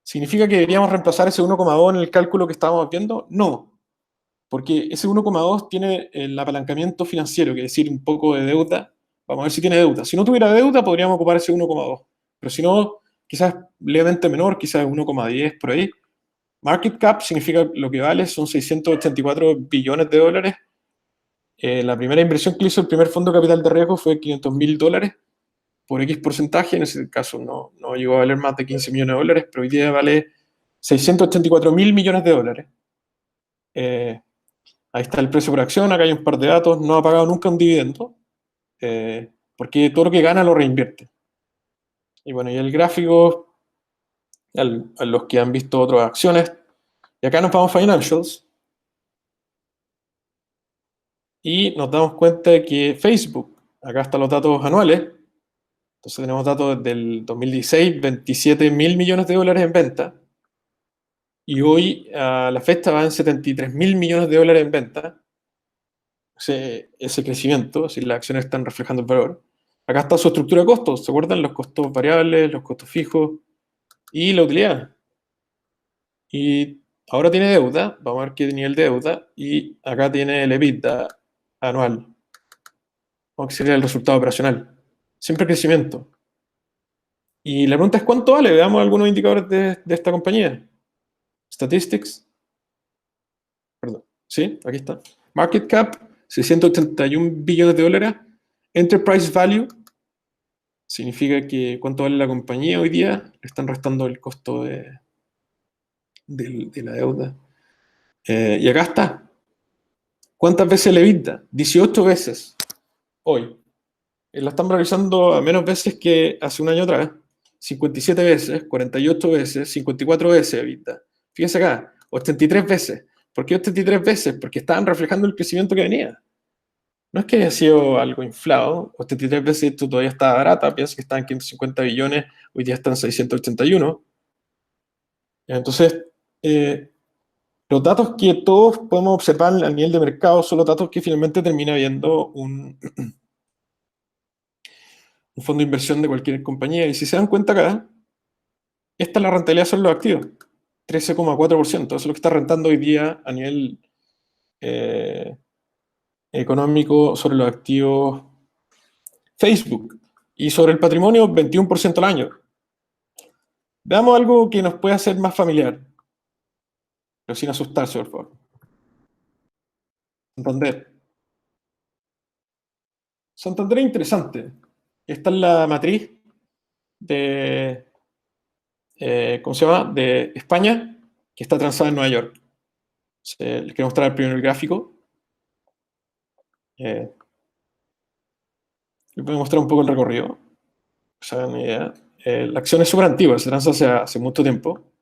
¿Significa que deberíamos reemplazar ese 1,2 en el cálculo que estábamos viendo? No, porque ese 1,2 tiene el apalancamiento financiero, que es decir, un poco de deuda. Vamos a ver si tiene deuda. Si no tuviera deuda, podríamos ocupar ese 1,2. Pero si no, quizás levemente menor, quizás 1,10 por ahí. Market cap significa lo que vale, son 684 billones de dólares. La primera inversión que hizo el primer fondo de capital de riesgo fue $500.000 por X porcentaje. En ese caso no llegó a valer más de 15 millones de dólares, pero hoy día vale 684.000 millones de dólares. Ahí está el precio por acción, acá hay un par de datos, no ha pagado nunca un dividendo, porque todo lo que gana lo reinvierte. Y bueno, y el gráfico, a los que han visto otras acciones, y acá nos vamos a Financials, y nos damos cuenta de que Facebook, acá están los datos anuales, entonces tenemos datos del 2016, 27.000 millones de dólares en venta, y hoy a la fecha van 73.000 millones de dólares en venta, ese crecimiento, si las acciones están reflejando el valor. Acá está su estructura de costos, ¿se acuerdan? Los costos variables, los costos fijos y la utilidad. Y ahora tiene deuda, vamos a ver qué nivel de deuda, y acá tiene el EBITDA anual, o que sería el resultado operacional. Siempre crecimiento. Y la pregunta es, ¿cuánto vale? Veamos algunos indicadores de esta compañía. Statistics. Perdón. Sí, aquí está. Market cap, 681 billones de dólares. Enterprise value, significa que cuánto vale la compañía hoy día, le están restando el costo de la deuda. Y acá está. ¿Cuántas veces le EBITDA? 18 veces hoy. La están realizando a menos veces que hace un año atrás. 57 veces, 48 veces, 54 veces EBITDA. Fíjense acá, 83 veces. ¿Por qué 83 veces? Porque estaban reflejando el crecimiento que venía. No es que haya sido algo inflado, 83 veces esto todavía está barata, piensa que estaban en 550 billones, hoy día están 681. Entonces, los datos que todos podemos observar a nivel de mercado son los datos que finalmente termina viendo un fondo de inversión de cualquier compañía. Y si se dan cuenta acá, esta es la rentabilidad sobre los activos, 13,4%. Eso es lo que está rentando hoy día a nivel económico sobre los activos Facebook. Y sobre el patrimonio, 21% al año. Veamos algo que nos pueda hacer más familiar, pero sin asustarse, por favor. Santander. Santander es interesante. Esta es la matriz de, ¿cómo se llama? De España, que está transada en Nueva York. Les quiero mostrar primero el gráfico. Les voy a mostrar un poco el recorrido. Para que se hagan una idea. La acción es súper antigua, se transa hace mucho tiempo.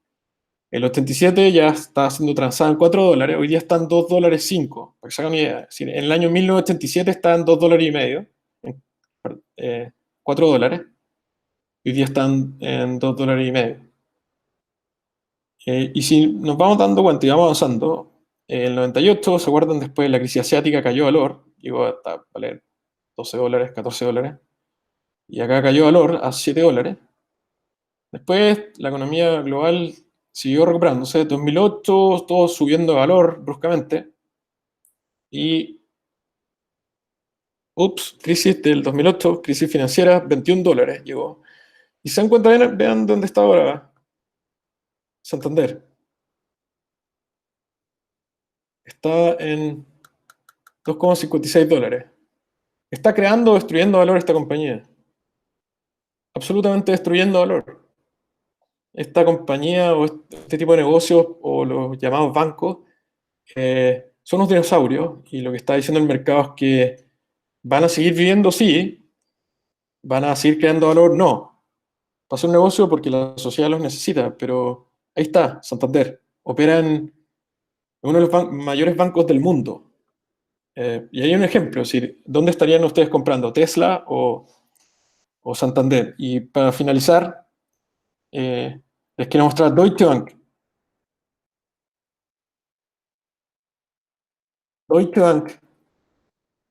El 87 ya está siendo transada en $4, hoy día están $2.05, para que se hagan una idea. En el año 1987 estaban $2.50, $4, y hoy día están en $2.50. Y si nos vamos dando cuenta y vamos avanzando, el 98, ¿se acuerdan? Después de la crisis asiática cayó valor, llegó hasta valer $12, $14. y acá cayó valor a $7. Después la economía global siguió recuperándose. 2008, todo subiendo de valor bruscamente. Y, crisis del 2008, crisis financiera, $21 llegó. Y se dan cuenta, vean dónde está ahora Santander. Está en $2,56. Está creando o destruyendo valor esta compañía. Absolutamente destruyendo valor. Esta compañía o este tipo de negocios o los llamados bancos son unos dinosaurios y lo que está diciendo el mercado es que van a seguir viviendo, sí, van a seguir creando valor, no. Pasa un negocio porque la sociedad los necesita, pero ahí está, Santander. Opera en uno de los mayores bancos del mundo. Y hay un ejemplo, es decir, ¿dónde estarían ustedes comprando? ¿Tesla o Santander? Y para finalizar, les quiero mostrar Deutsche Bank. Deutsche Bank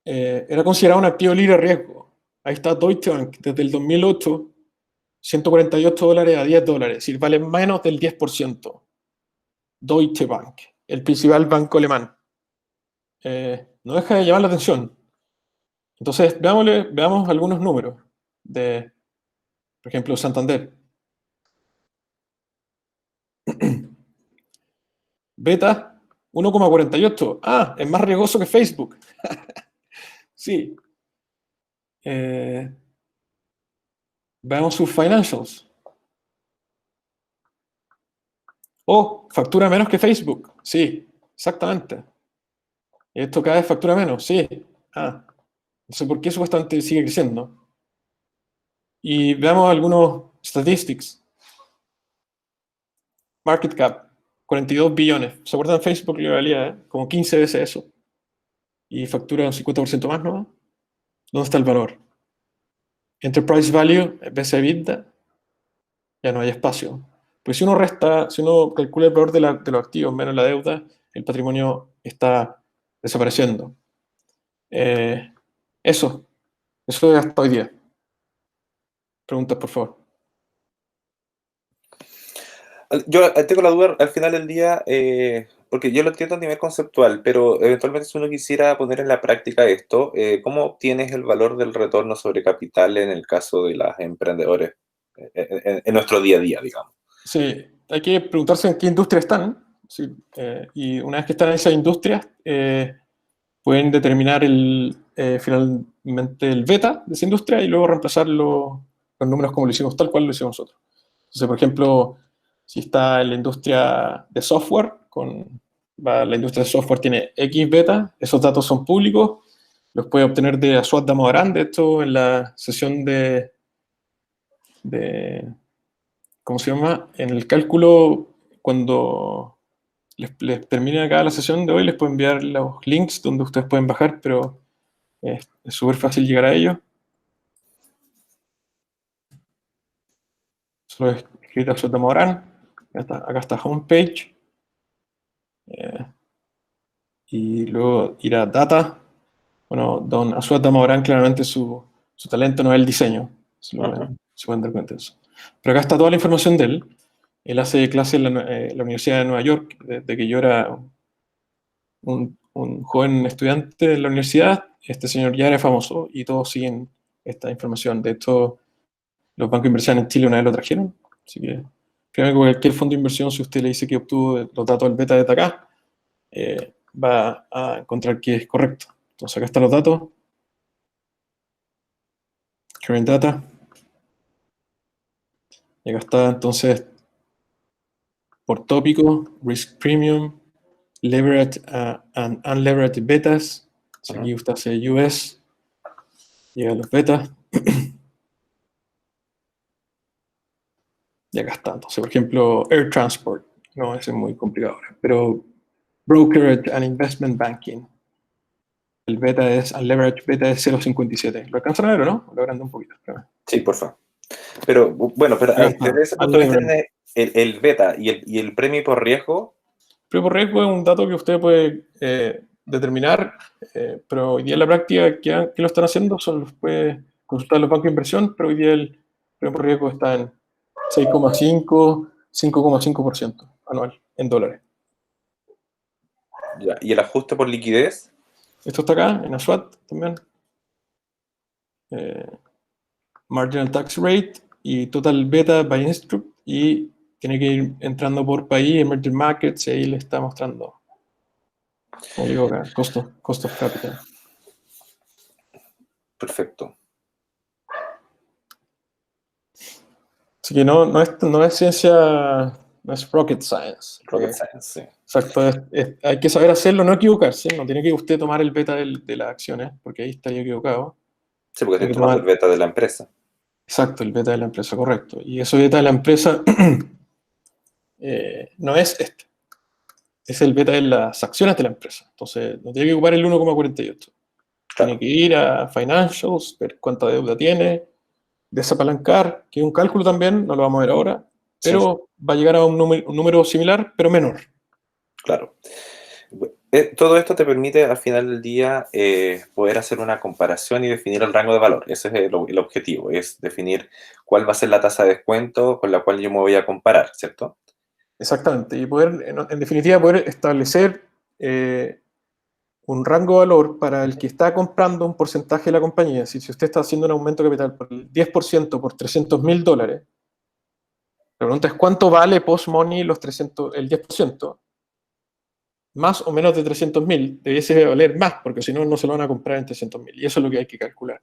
era considerado un activo libre de riesgo. Ahí está Deutsche Bank desde el 2008, $148 a $10, es decir, vale menos del 10%. Deutsche Bank, el principal banco alemán. No deja de llamar la atención. Entonces, veamos algunos números de, por ejemplo, Santander. Beta, 1,48. Ah, es más riesgoso que Facebook. Sí. Veamos sus financials. Oh, factura menos que Facebook. Sí, exactamente. Esto cada vez factura menos. Sí. Ah, no sé por qué supuestamente sigue creciendo. Y veamos algunos statistics. Market cap, 42 billones. ¿Se acuerdan? Facebook le valía como 15 veces eso. Y factura un 50% más, ¿no? ¿Dónde está el valor? Enterprise Value, veces EBITDA, ya no hay espacio. Pues si uno calcula el valor de los activos menos la deuda, el patrimonio está desapareciendo. Eso es hasta hoy día. Preguntas, por favor. Yo tengo la duda al final del día, porque yo lo entiendo a nivel conceptual, pero eventualmente si uno quisiera poner en la práctica esto, ¿cómo obtienes el valor del retorno sobre capital en el caso de los emprendedores en nuestro día a día, digamos? Sí, hay que preguntarse en qué industria están. Sí, y una vez que están en esas industrias, pueden determinar finalmente el beta de esa industria y luego reemplazarlo con números como lo hicimos, tal cual lo hicimos nosotros. Entonces, por ejemplo, si está en la industria de software, la industria de software tiene X beta, esos datos son públicos, los puede obtener de Aswad Damodaran. De hecho, en la sesión ¿cómo se llama? En el cálculo, cuando les termine acá la sesión de hoy, les puedo enviar los links donde ustedes pueden bajar, pero es súper fácil llegar a ellos. Solo es escribir Aswad Damodaran. Acá está homepage. Y luego ir a data. Bueno, don Aswad Damodaran, claramente su talento no es el diseño. Se pueden dar cuenta de eso. Pero acá está toda la información de él. Él hace clase en la Universidad de Nueva York desde que yo era un joven estudiante de la universidad. Este señor ya era famoso y todos siguen esta información. De hecho, los bancos de inversión en Chile una vez lo trajeron. Así que, créanme que cualquier fondo de inversión, si usted le dice que obtuvo los datos del beta de acá, va a encontrar que es correcto. Entonces, acá están los datos. Current data. Y acá está, entonces, por tópico, risk premium, leverage and unleveraged betas. Si aquí usted hace US, llega a los betas. Y acá está. Entonces, por ejemplo, Air Transport. No, ese es muy complicado ahora. Pero Brokerage and Investment Banking. El beta es, unleveraged beta es 0,57. ¿Lo alcanzan a ver o no? Lo agrando un poquito. Sí, por favor. Pero bueno, desde ese punto de vista, el beta y el premio por riesgo. Premio por riesgo es un dato que usted puede determinar, pero hoy día en la práctica, ¿qué lo están haciendo? Los puede consultar los bancos de inversión, pero hoy día el premio por riesgo está en 6,5, 5,5% anual en dólares. Ya. ¿Y el ajuste por liquidez? Esto está acá, en ASWAT también. Marginal Tax Rate y Total Beta by Instruct, y tiene que ir entrando por país, Emerging Markets, y ahí le está mostrando, como digo acá, cost of capital. Perfecto. Así que no es ciencia, no es rocket science. Rocket Science, sí. Exacto, hay que saber hacerlo, no equivocarse. No tiene que usted tomar el beta de las acciones, porque ahí estaría equivocado. Sí, porque Hay estoy que tomando tomar, el beta de la empresa. exacto, el beta de la empresa, correcto. Y ese beta de la empresa no es este. Es el beta de las acciones de la empresa. Entonces, no tiene que ocupar el 1,48. Claro. Tiene que ir a Financials, ver cuánta deuda tiene, desapalancar, que es un cálculo también, no lo vamos a ver ahora, pero va a llegar a un número similar, pero menor. Claro. Todo esto te permite al final del día poder hacer una comparación y definir el rango de valor. Ese es el objetivo, es definir cuál va a ser la tasa de descuento con la cual yo me voy a comparar, ¿cierto? Exactamente, y poder, en definitiva, poder establecer un rango de valor para el que está comprando un porcentaje de la compañía. Si usted está haciendo un aumento de capital por el 10% por $300,000, la pregunta es cuánto vale post-money el 10%. Más o menos de 300,000, debiese valer más, porque si no, no se lo van a comprar en 300,000. Y eso es lo que hay que calcular.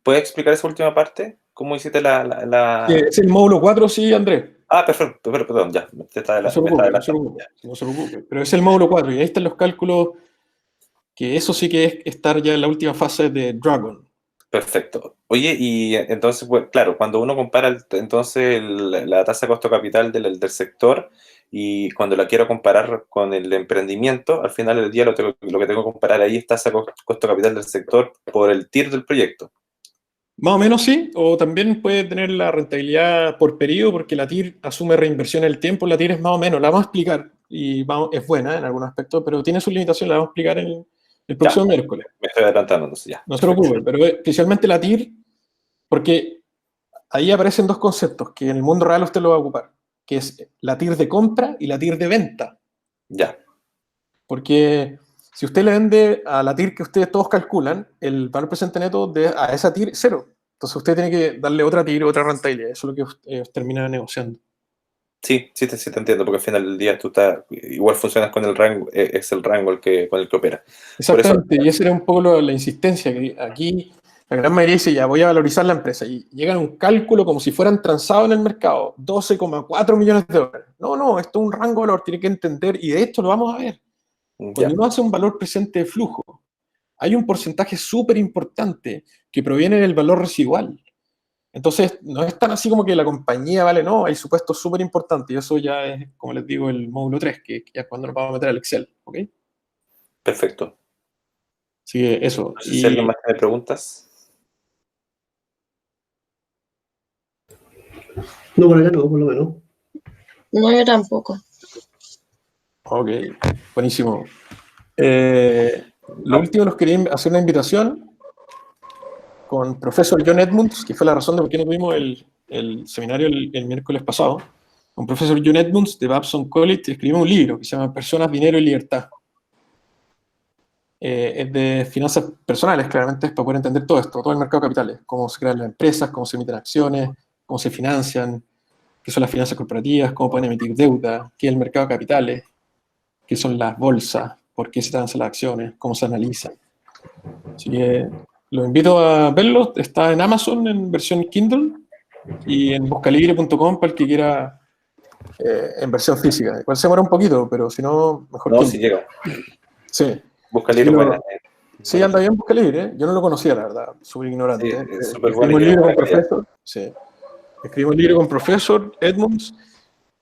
¿Puedes explicar esa última parte? ¿Cómo hiciste Es el módulo 4, sí, Andrés. Ah, perfecto, perdón, ya. No se preocupe. Pero es el módulo 4, y ahí están los cálculos, que eso sí que es estar ya en la última fase de Dragon. Perfecto. Oye, y entonces, pues, claro, cuando uno compara entonces la tasa de costo capital del sector y cuando la quiero comparar con el emprendimiento, al final del día lo que tengo que comparar ahí es tasa de costo capital del sector por el TIR del proyecto. Más o menos sí, o también puede tener la rentabilidad por periodo, porque la TIR asume reinversión en el tiempo. La TIR es más o menos, la vamos a explicar, y es buena en algunos aspectos, pero tiene sus limitaciones, la vamos a explicar el próximo miércoles. Me estoy adelantando, entonces ya. No se preocupe, pero especialmente la TIR, porque ahí aparecen dos conceptos que en el mundo real usted lo va a ocupar, que es la TIR de compra y la TIR de venta. Ya. Porque si usted le vende a la TIR que ustedes todos calculan, el valor presente neto a esa TIR es cero. Entonces usted tiene que darle otra TIR, otra rentabilidad. Eso es lo que usted termina negociando. Sí, te entiendo, porque al final del día tú igual funcionas con el rango, es el rango con el que opera. Exactamente, y esa era un poco la insistencia, que aquí la gran mayoría dice, ya voy a valorizar la empresa, y llegan a un cálculo como si fueran transados en el mercado, 12,4 millones de dólares. No, esto es un rango de valor, tiene que entender, y de esto lo vamos a ver. Cuando uno hace un valor presente de flujo, hay un porcentaje súper importante que proviene del valor residual. Entonces, no es tan así como que la compañía vale, no, hay supuestos súper importantes, y eso ya es, como les digo, el módulo 3, que ya es cuando nos vamos a meter al Excel, ¿ok? Perfecto. Así que eso. No sé si alguien más tiene preguntas. No, por acá no, por lo menos. No, yo tampoco. Ok, buenísimo. Lo último, nos quería hacer una invitación con profesor John Edmunds, que fue la razón de por qué no tuvimos el seminario el miércoles pasado. Con profesor John Edmunds de Babson College escribió un libro que se llama Personas, Dinero y Libertad. Es de finanzas personales, claramente, es para poder entender todo esto, todo el mercado de capitales, cómo se crean las empresas, cómo se emiten acciones, cómo se financian, qué son las finanzas corporativas, cómo pueden emitir deuda, qué es el mercado de capitales, qué son las bolsas, por qué se transan las acciones, cómo se analizan. Así que los invito a verlo. Está en Amazon en versión Kindle y en buscalibre.com para el que quiera en versión física. Igual se demora un poquito, pero si no, mejor No, Kindle. si llega. Sí. Buscalibre buena. Sí, anda bien Buscalibre. Yo no lo conocía, la verdad. Súper ignorante. Sí, es súper bueno. Escribimos el libro con profesor. Sí. Escribimos el libro con profesor Edmunds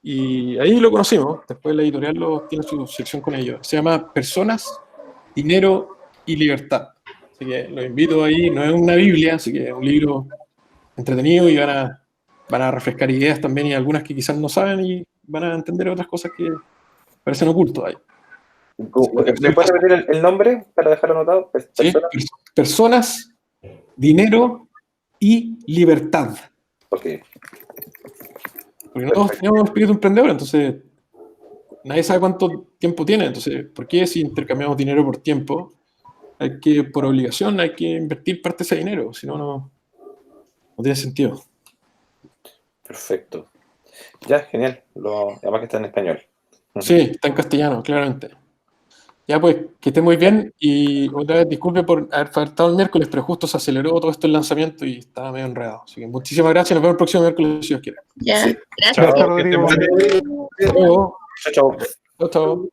y ahí lo conocimos. Después la editorial tiene su sección con ellos. Se llama Personas, Dinero y Libertad. Así que los invito ahí. No es una Biblia, así que es un libro entretenido y van a refrescar ideas también, y algunas que quizás no saben, y van a entender otras cosas que parecen ocultas ahí. ¿Me puedes repetir el nombre para dejarlo anotado? Sí, Personas, dinero y libertad. Ok. Porque no todos tenemos espíritu emprendedor, entonces nadie sabe cuánto tiempo tiene. Entonces, ¿por qué si intercambiamos dinero por tiempo? Por obligación, hay que invertir parte de ese dinero, si no, no tiene sentido. Perfecto. Ya, genial. Además que está en español. Sí, está en castellano, claramente. Ya pues, que esté muy bien y otra vez disculpe por haber faltado el miércoles, pero justo se aceleró todo esto el lanzamiento y estaba medio enredado. Así que muchísimas gracias y nos vemos el próximo miércoles si Dios quiere. Ya. Sí. Gracias. Chao. Rodrigo. Hasta luego. Chao, chao. Chao, chao.